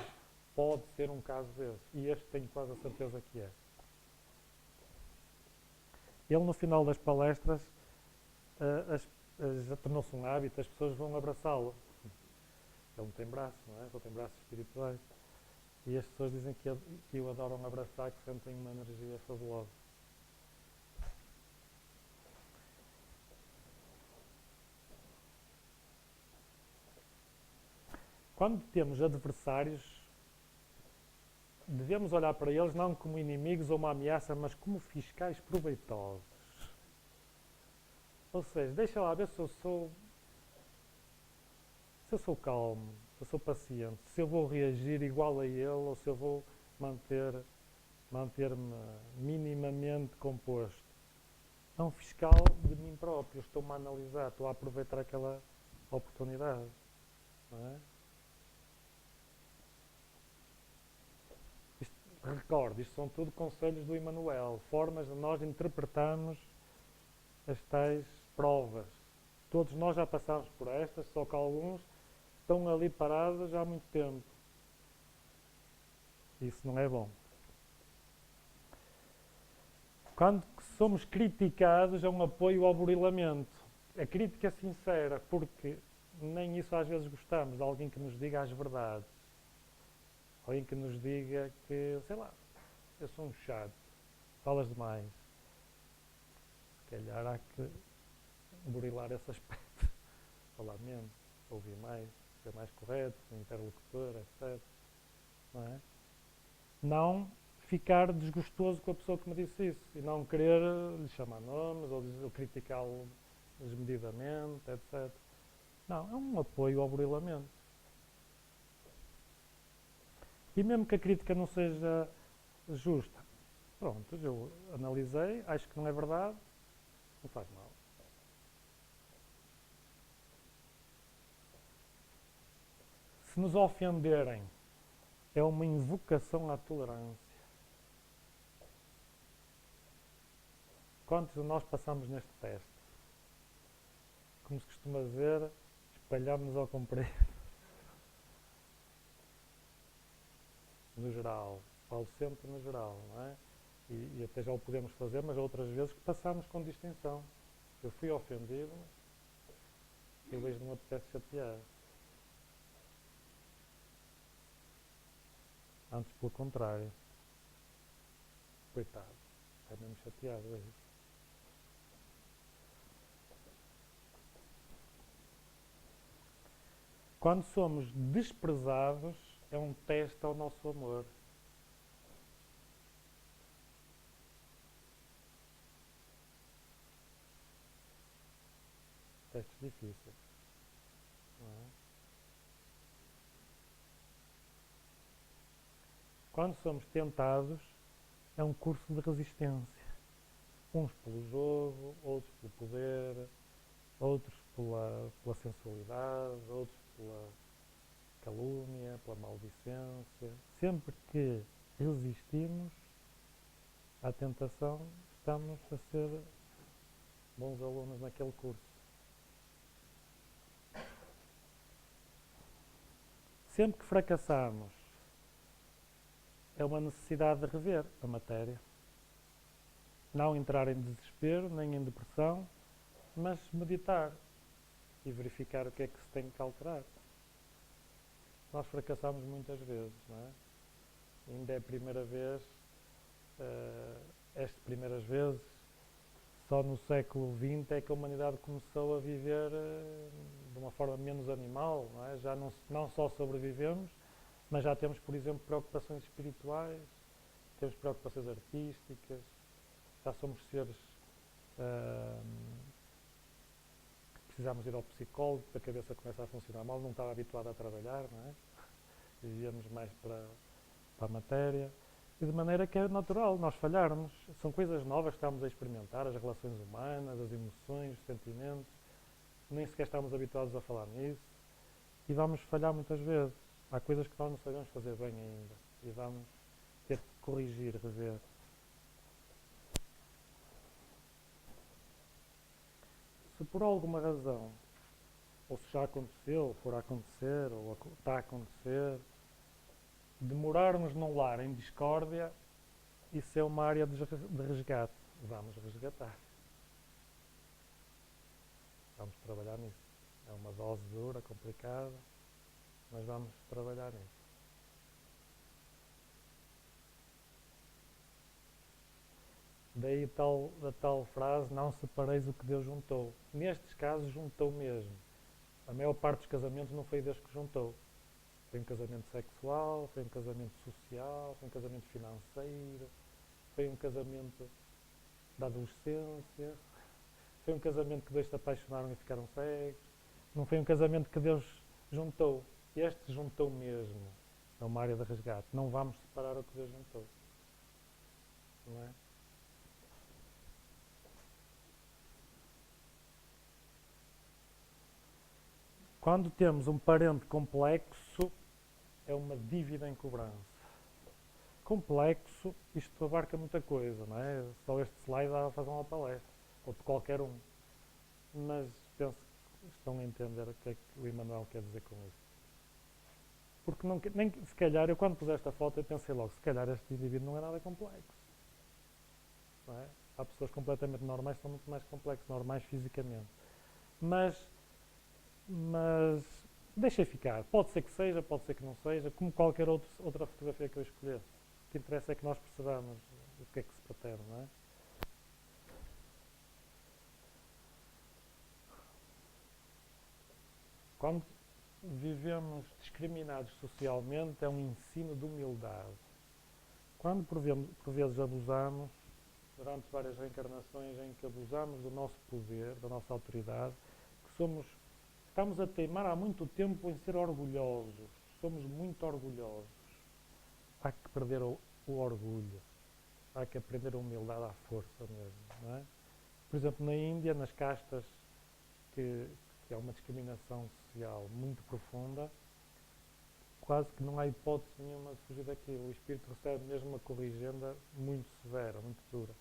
Pode ser um caso desse. E este tenho quase a certeza que é. Ele, no final das palestras, já tornou-se um hábito, as pessoas vão abraçá-lo. Ele não tem braços, não é? Só tem braços espirituais. E as pessoas dizem que o adoram abraçar, que sentem uma energia fabulosa. Quando temos adversários, devemos olhar para eles não como inimigos ou uma ameaça, mas como fiscais proveitosos. Ou seja, deixa lá ver se eu sou calmo, se eu sou paciente, se eu vou reagir igual a ele ou se eu vou manter-me minimamente composto. É um fiscal de mim próprio, estou-me a analisar, estou a aproveitar aquela oportunidade. Não é? Recorde, isto são tudo conselhos do Emmanuel, formas de nós interpretarmos as tais provas. Todos nós já passámos por estas, só que alguns estão ali paradas há muito tempo. Isso não é bom. Quando somos criticados, é um apoio ao burilamento. A crítica sincera, porque nem isso às vezes gostamos, de alguém que nos diga as verdades. Alguém que nos diga que, sei lá, eu sou um chato, falas demais. Se calhar há que burilar esse aspecto. Falar menos, ouvir mais, ser mais correto, ser interlocutor, etc. Não é? Não ficar desgostoso com a pessoa que me disse isso e não querer lhe chamar nomes ou criticá-lo desmedidamente, etc. Não, é um apoio ao burilamento. E mesmo que a crítica não seja justa, pronto, eu analisei, acho que não é verdade, não faz mal. Se nos ofenderem, é uma invocação à tolerância. Quantos de nós passamos neste teste? Como se costuma dizer, espalhamos ao comprido. No geral, falo sempre no geral, não é? E até já o podemos fazer, mas outras vezes que passamos com distinção. Eu fui ofendido e hoje não me apetece chatear. Antes, pelo contrário. Coitado, está mesmo chateado hoje. Quando somos desprezados, é um teste ao nosso amor. Testes difíceis. Não é? Quando somos tentados, é um curso de resistência. Uns pelo jogo, outros pelo poder, outros pela sensualidade, outros pela calúnia, pela maldicência. Sempre que resistimos à tentação, estamos a ser bons alunos naquele curso. Sempre que fracassamos, é uma necessidade de rever a matéria. Não entrar em desespero, nem em depressão, mas meditar e verificar o que é que se tem que alterar. Nós fracassamos muitas vezes, não é? Ainda é a primeira vez, estas primeiras vezes, só no século XX é que a humanidade começou a viver de uma forma menos animal, não é? Já não só sobrevivemos, mas já temos, por exemplo, preocupações espirituais, temos preocupações artísticas, já somos seres que precisamos ir ao psicólogo porque a cabeça começa a funcionar mal, não estava habituado a trabalhar, não é? Vivíamos mais para a matéria. E de maneira que é natural nós falharmos. São coisas novas que estamos a experimentar, as relações humanas, as emoções, os sentimentos. Nem sequer estamos habituados a falar nisso. E vamos falhar muitas vezes. Há coisas que nós não sabemos fazer bem ainda. E vamos ter que corrigir, rever. Se por alguma razão, ou se já aconteceu, ou for a acontecer, ou está a acontecer, demorarmos num lar em discórdia, isso é uma área de resgate. Vamos resgatar. Vamos trabalhar nisso. É uma dose dura, complicada, mas vamos trabalhar nisso. Daí a tal frase, não separeis o que Deus juntou. Nestes casos, juntou mesmo. A maior parte dos casamentos não foi Deus que juntou. Foi um casamento sexual, foi um casamento social, foi um casamento financeiro, foi um casamento da adolescência, foi um casamento que dois se apaixonaram e ficaram cegos. Não foi um casamento que Deus juntou. Este juntou mesmo. É uma área de resgate. Não vamos separar o que Deus juntou. Não é? Quando temos um parente complexo, é uma dívida em cobrança. Complexo, isto abarca muita coisa, não é? Só este slide dá a fazer uma palestra, ou de qualquer um. Mas penso que estão a entender o que é que o Emmanuel quer dizer com isto. Porque não, nem, se calhar, eu quando pus esta foto, eu pensei logo, se calhar este indivíduo não é nada complexo. Não é? Há pessoas completamente normais que são muito mais complexas, normais fisicamente. Mas, mas deixa ficar. Pode ser que seja, pode ser que não seja, como qualquer outra fotografia que eu escolhesse. O que interessa é que nós percebamos o que é que se pretende, não é? Quando vivemos discriminados socialmente, é um ensino de humildade. Quando por vezes abusamos, durante várias reencarnações em que abusamos do nosso poder, da nossa autoridade, que estamos a teimar há muito tempo em ser orgulhosos. Somos muito orgulhosos. Há que perder o orgulho. Há que aprender a humildade à força mesmo, não é? Por exemplo, na Índia, nas castas, que, que há uma discriminação social muito profunda, quase que não há hipótese nenhuma de fugir daquilo. O espírito recebe mesmo uma corrigenda muito severa, muito dura.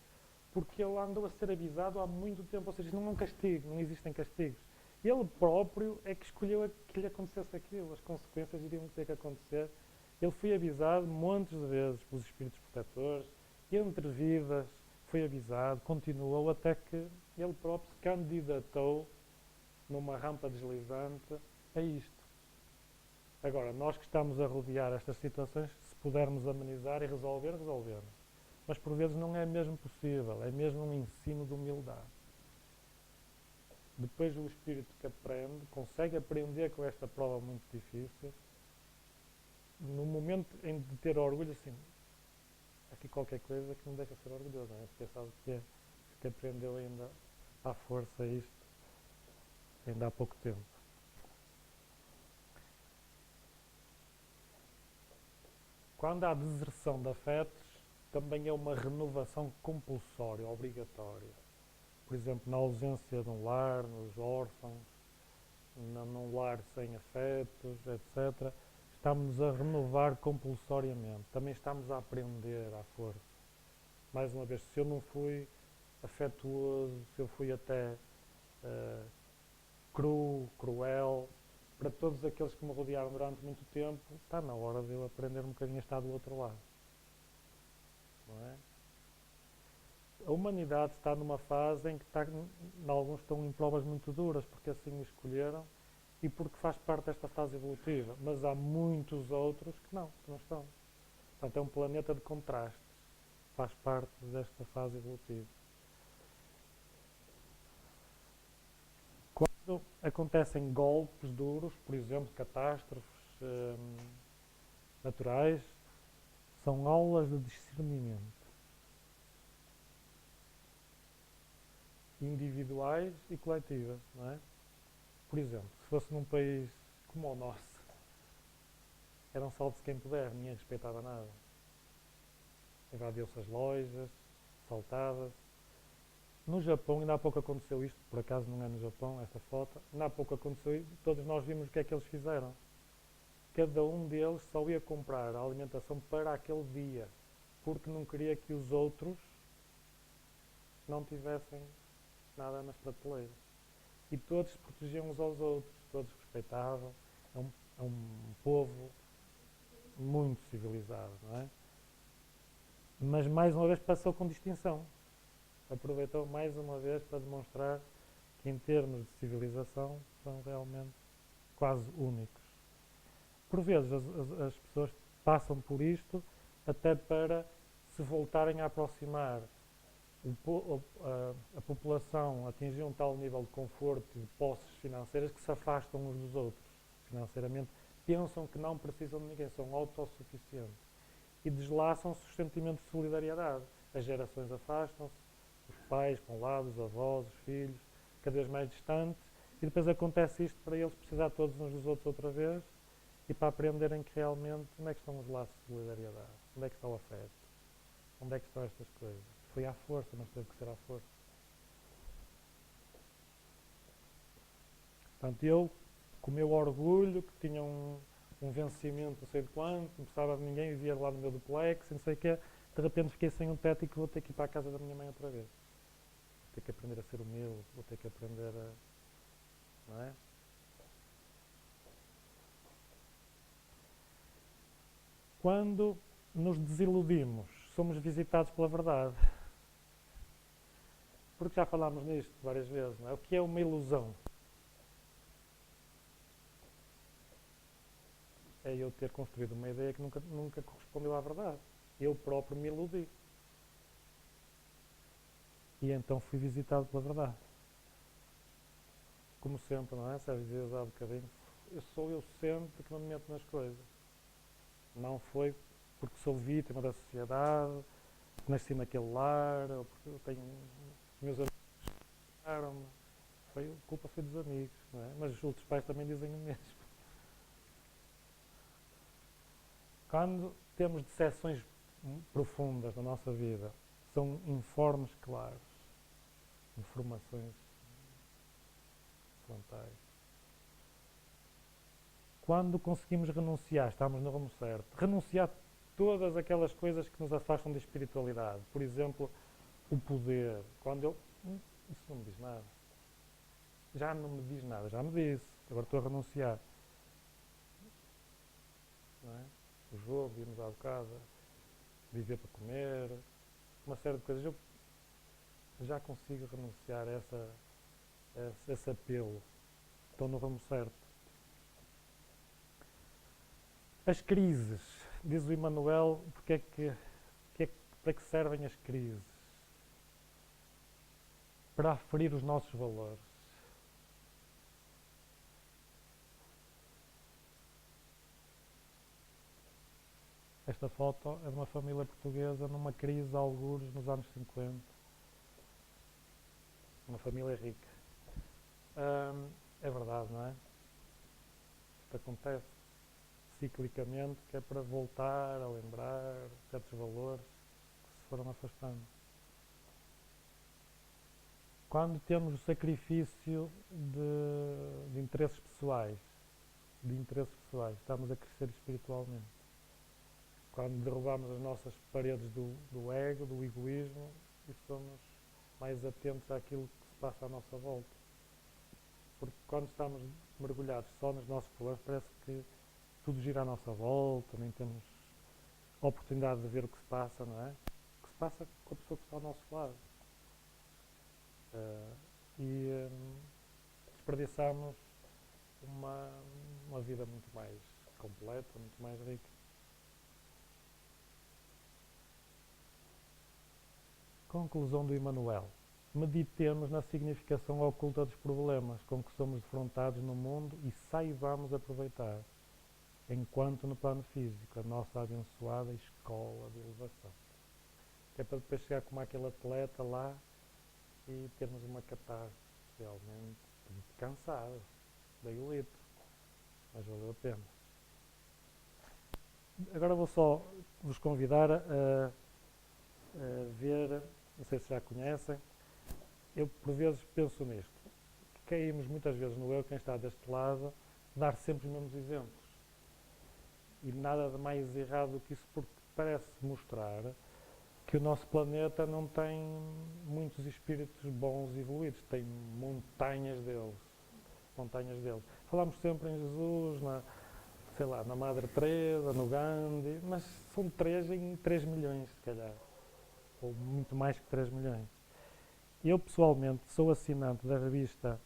Porque ele andou a ser avisado há muito tempo, ou seja, não é um castigo, não existem castigos. Ele próprio é que escolheu que lhe acontecesse aquilo, as consequências iriam ter que acontecer. Ele foi avisado montes de vezes pelos espíritos protetores, entre vidas foi avisado, continuou até que ele próprio se candidatou numa rampa deslizante a isto. Agora, nós que estamos a rodear estas situações, se pudermos amenizar e resolver, resolvemos. Mas por vezes não é mesmo possível, é mesmo um ensino de humildade. Depois o espírito que aprende, consegue aprender com esta prova muito difícil, no momento em de ter orgulho, assim, aqui qualquer coisa que me deixa ser orgulhoso, não é? Porque sabe que aprendeu ainda à força isto, ainda há pouco tempo. Quando há deserção de afetos, também é uma renovação compulsória, obrigatória. Por exemplo, na ausência de um lar, nos órfãos, num lar sem afetos, etc. Estamos a renovar compulsoriamente. Também estamos a aprender à força. Mais uma vez, se eu não fui afetuoso, se eu fui até cruel, para todos aqueles que me rodearam durante muito tempo, está na hora de eu aprender um bocadinho a estar do outro lado. Não é? A humanidade está numa fase em que alguns estão em provas muito duras, porque assim o escolheram e porque faz parte desta fase evolutiva. Mas há muitos outros que não estão. Portanto, é um planeta de contrastes. Faz parte desta fase evolutiva. Quando acontecem golpes duros, por exemplo, catástrofes naturais, são aulas de discernimento. Individuais e coletivas, não é? Por exemplo, se fosse num país como o nosso, era um salve-se quem puder, ninguém respeitava nada. Invadiu-se as lojas, assaltava-se. No Japão, ainda há pouco aconteceu isto, por acaso não é no Japão esta foto, ainda há pouco aconteceu isto, todos nós vimos o que é que eles fizeram. Cada um deles só ia comprar a alimentação para aquele dia, porque não queria que os outros não tivessem nada nas prateleiras. E todos se protegiam uns aos outros, todos respeitavam. É um povo muito civilizado, não é? Mas mais uma vez passou com distinção. Aproveitou mais uma vez para demonstrar que em termos de civilização são realmente quase únicos. Por vezes as pessoas passam por isto até para se voltarem a aproximar. A população atingiu um tal nível de conforto e de posses financeiras que se afastam uns dos outros financeiramente, pensam que não precisam de ninguém, são autossuficientes e deslaçam-se os sentimentos de solidariedade. As gerações afastam-se, os pais para um lado, os avós, os filhos, cada vez mais distantes, e depois acontece isto para eles precisar todos uns dos outros outra vez e para aprenderem que realmente onde é que estão os laços de solidariedade, onde é que está o afeto, onde é que estão estas coisas. Foi à força, mas teve que ser à força. Portanto, eu, com o meu orgulho, que tinha um vencimento não sei de quanto, não precisava de ninguém, vivia lá no meu duplex, não sei o quê, de repente fiquei sem um teto e que vou ter que ir para a casa da minha mãe outra vez. Vou ter que aprender a ser humilde, vou ter que aprender a... Não é? Quando nos desiludimos, somos visitados pela verdade. Porque já falámos nisto várias vezes, não é? O que é uma ilusão? É eu ter construído uma ideia que nunca correspondeu à verdade. Eu próprio me iludi. E então fui visitado pela verdade. Como sempre, não é? Sérgio dizias há bocadinho, sou eu sempre que me meto nas coisas. Não foi porque sou vítima da sociedade, porque nasci naquele lar, ou porque eu tenho meus amigos que me foi, a culpa foi dos amigos, não é? Mas os outros pais também dizem o mesmo. Quando temos decepções profundas na nossa vida, são informes claros, informações frontais. Quando conseguimos renunciar, estamos no rumo certo. Renunciar todas aquelas coisas que nos afastam da espiritualidade. Por exemplo, o poder. Quando eu. Isso não me diz nada. Já não me diz nada, já me disse. Agora estou a renunciar. Não é? O jogo, irmos à bocada, viver para comer, uma série de coisas. Eu já consigo renunciar a esse apelo. Estou no rumo certo. As crises, diz o Emmanuel, para que servem as crises? Para aferir os nossos valores. Esta foto é de uma família portuguesa numa crise, algures, nos anos 50. Uma família rica. É verdade, não é? Isto acontece ciclicamente, que é para voltar a lembrar certos valores que se foram afastando. Quando temos o sacrifício de interesses pessoais, estamos a crescer espiritualmente. Quando derrubamos as nossas paredes do ego, do egoísmo, e somos mais atentos àquilo que se passa à nossa volta. Porque quando estamos mergulhados só nos nossos problemas, parece que tudo gira à nossa volta, nem temos a oportunidade de ver o que se passa, não é? O que se passa com a pessoa que está ao nosso lado. E desperdiçamos uma vida muito mais completa, muito mais rica. Conclusão do Emmanuel. Meditemos na significação oculta dos problemas com que somos defrontados no mundo e saibamos aproveitar, enquanto no plano físico, a nossa abençoada escola de elevação. Que é para depois chegar como aquele atleta lá e termos uma catarse realmente muito cansado, dei o litro, mas valeu a pena. Agora vou só vos convidar a ver, não sei se já conhecem, eu por vezes penso nisto, que caímos muitas vezes no eu, quem está deste lado, dar sempre os mesmos exemplos. E nada de mais errado do que isso, porque parece mostrar que o nosso planeta não tem muitos espíritos bons e evoluídos, tem montanhas deles. Falamos sempre em Jesus, na Madre Teresa, no Gandhi, mas são 3 em 3 milhões, se calhar. Ou muito mais que 3 milhões. Eu, pessoalmente, sou assinante da revista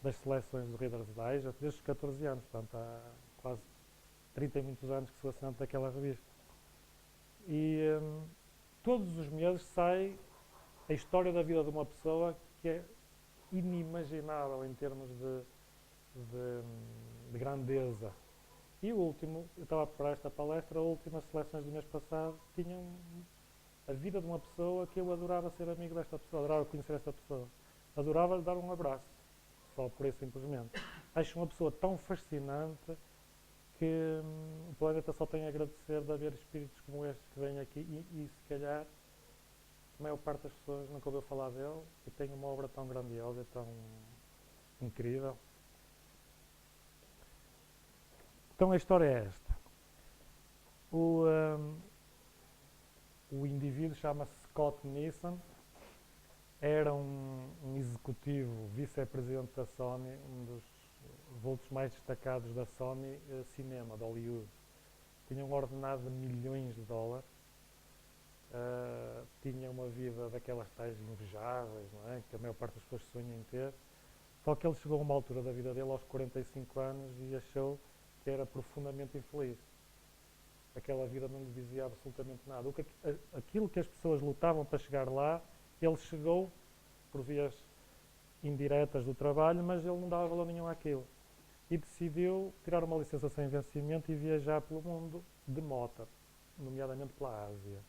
das seleções do Reader's Digest desde os 14 anos, portanto, há quase 30 e muitos anos que sou assinante daquela revista. E todos os meses sai a história da vida de uma pessoa que é inimaginável em termos de grandeza. E o último, eu estava a preparar esta palestra, as últimas seleções do mês passado tinham a vida de uma pessoa que eu adorava ser amigo desta pessoa, adorava conhecer esta pessoa, adorava lhe dar um abraço, só por isso simplesmente. Acho uma pessoa tão fascinante que o planeta só tem a agradecer de haver espíritos como estes que vêm aqui e se calhar a maior parte das pessoas nunca ouviu falar dele e tem uma obra tão grandiosa e tão incrível. Então a história é esta. O indivíduo chama-se Scott Nissen, era um executivo, vice-presidente da Sony, um dos vultos mais destacados da Sony Cinema, de Hollywood. tinha um ordenado de milhões de dólares, tinha uma vida daquelas tais invejáveis, não é? Que a maior parte das pessoas sonham em ter. Só que ele chegou a uma altura da vida dele, aos 45 anos, e achou que era profundamente infeliz. Aquela vida não lhe dizia absolutamente nada. Aquilo que as pessoas lutavam para chegar lá, ele chegou por vias indiretas do trabalho, mas ele não dava valor nenhum àquilo. E decidiu tirar uma licença sem vencimento e viajar pelo mundo de moto, nomeadamente pela Ásia.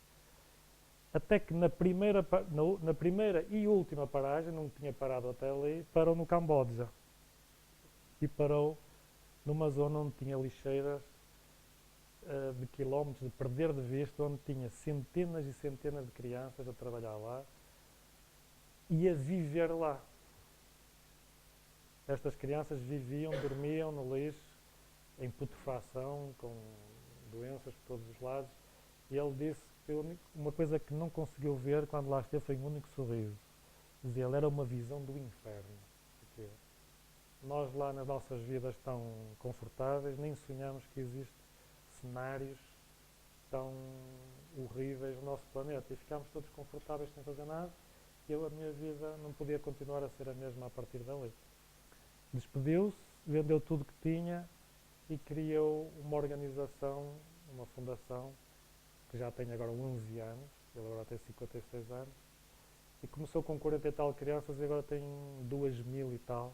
Até que na primeira e última paragem, não tinha parado até ali, parou no Camboja. E parou numa zona onde tinha lixeiras de quilómetros, de perder de vista, onde tinha centenas e centenas de crianças a trabalhar lá e a viver lá. Estas crianças viviam, dormiam no lixo, em putrefação, com doenças por todos os lados. E ele disse que uma coisa que não conseguiu ver quando lá esteve foi um único sorriso. Dizia, ele era uma visão do inferno. Porque nós lá nas nossas vidas tão confortáveis nem sonhamos que existem cenários tão horríveis no nosso planeta. E ficámos todos confortáveis sem fazer nada. E a minha vida não podia continuar a ser a mesma a partir dali. Despediu-se, vendeu tudo que tinha e criou uma organização, uma fundação, que já tem agora 11 anos, ele agora tem 56 anos, e começou com 40 e tal crianças e agora tem 2.000 e tal,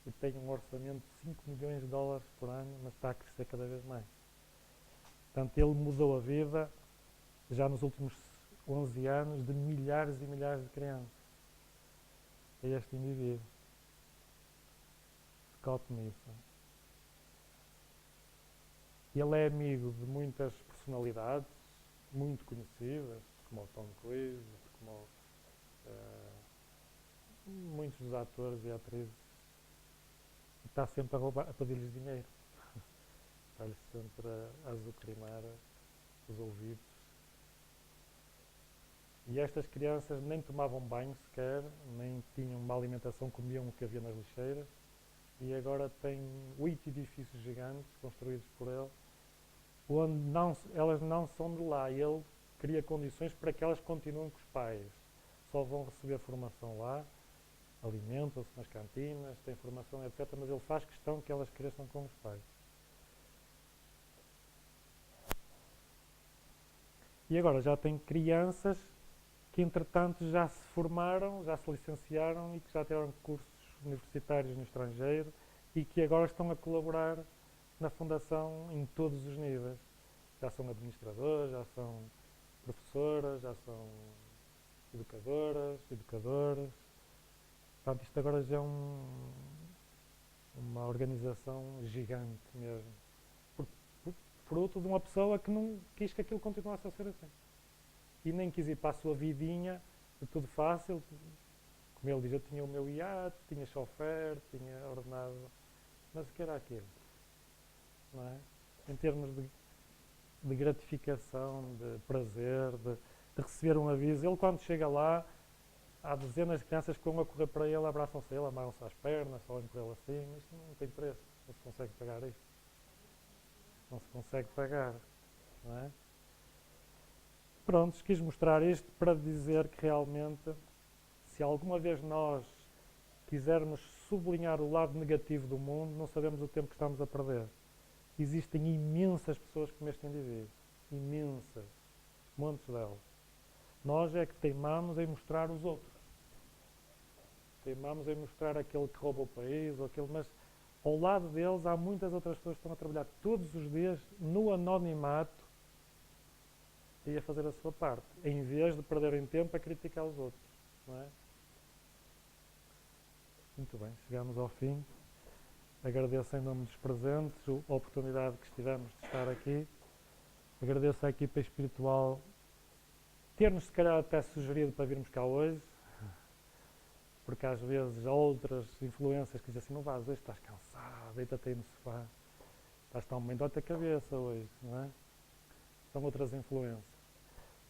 e tem um orçamento de 5 milhões de dólares por ano, mas está a crescer cada vez mais. Portanto, ele mudou a vida, já nos últimos 11 anos, de milhares e milhares de crianças. É este indivíduo, Scott Nielsen. Ele é amigo de muitas personalidades muito conhecidas, como o Tom Cruise, como muitos dos atores e atrizes. E está sempre a pedir-lhes dinheiro. Está-lhes sempre a azucrinar os ouvidos. E estas crianças nem tomavam banho sequer, nem tinham uma alimentação, comiam o que havia nas lixeiras. E agora tem 8 edifícios gigantes construídos por ele, onde elas não são de lá. E ele cria condições para que elas continuem com os pais. Só vão receber formação lá, alimentam-se nas cantinas, têm formação, etc. Mas ele faz questão que elas cresçam com os pais. E agora já tem crianças que, entretanto, já se formaram, já se licenciaram e que já tiveram cursos universitários no estrangeiro e que agora estão a colaborar na fundação em todos os níveis. Já são administradoras, já são professoras, já são educadoras, educadores. Portanto, isto agora já é uma organização gigante mesmo. Fruto de uma pessoa que não quis que aquilo continuasse a ser assim. E nem quis ir para a sua vidinha de tudo fácil. Como ele diz, eu tinha o meu iate, tinha chofer, tinha ordenado. Mas o que era aquilo? Não é? Em termos de gratificação, de prazer, de receber um aviso. Ele, quando chega lá, há dezenas de crianças que vão a correr para ele, abraçam-se a ele, amarram-se às pernas, falam por ele assim. Isto não tem preço, não se consegue pagar isto. Não se consegue pagar, não é? Pronto, quis mostrar isto para dizer que realmente, se alguma vez nós quisermos sublinhar o lado negativo do mundo, não sabemos o tempo que estamos a perder. Existem imensas pessoas como este indivíduo. Imensas. Montes delas. Nós é que teimamos em mostrar os outros. Teimamos em mostrar aquele que rouba o país, ou aquele, mas ao lado deles há muitas outras pessoas que estão a trabalhar todos os dias no anonimato e a fazer a sua parte, em vez de perderem tempo a criticar os outros. Não é? Muito bem, chegamos ao fim. Agradeço em nome dos presentes a oportunidade que tivemos de estar aqui. Agradeço à equipa espiritual ter-nos, se calhar, até sugerido para virmos cá hoje, porque às vezes há outras influências que dizem assim, não vás hoje, estás cansado, deita-te aí no sofá, estás tão bem, dói-te a cabeça hoje, não é? São outras influências.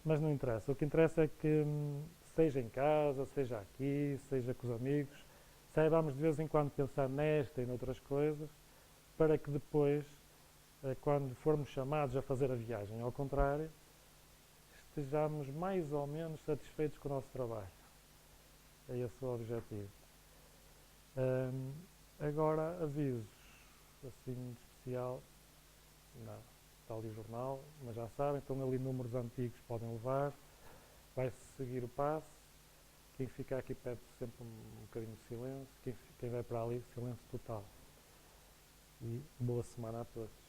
Mas não interessa. O que interessa é que, seja em casa, seja aqui, seja com os amigos, saibamos de vez em quando pensar nesta e noutras coisas, para que depois quando formos chamados a fazer a viagem. Ao contrário, estejamos mais ou menos satisfeitos com o nosso trabalho. É esse o objetivo. Agora, avisos, assim de especial, não, está ali o jornal, mas já sabem, estão ali números antigos, podem levar, vai-se seguir o passo, quem fica aqui pede sempre um bocadinho de silêncio, quem vai para ali, silêncio total. E boa semana a todos.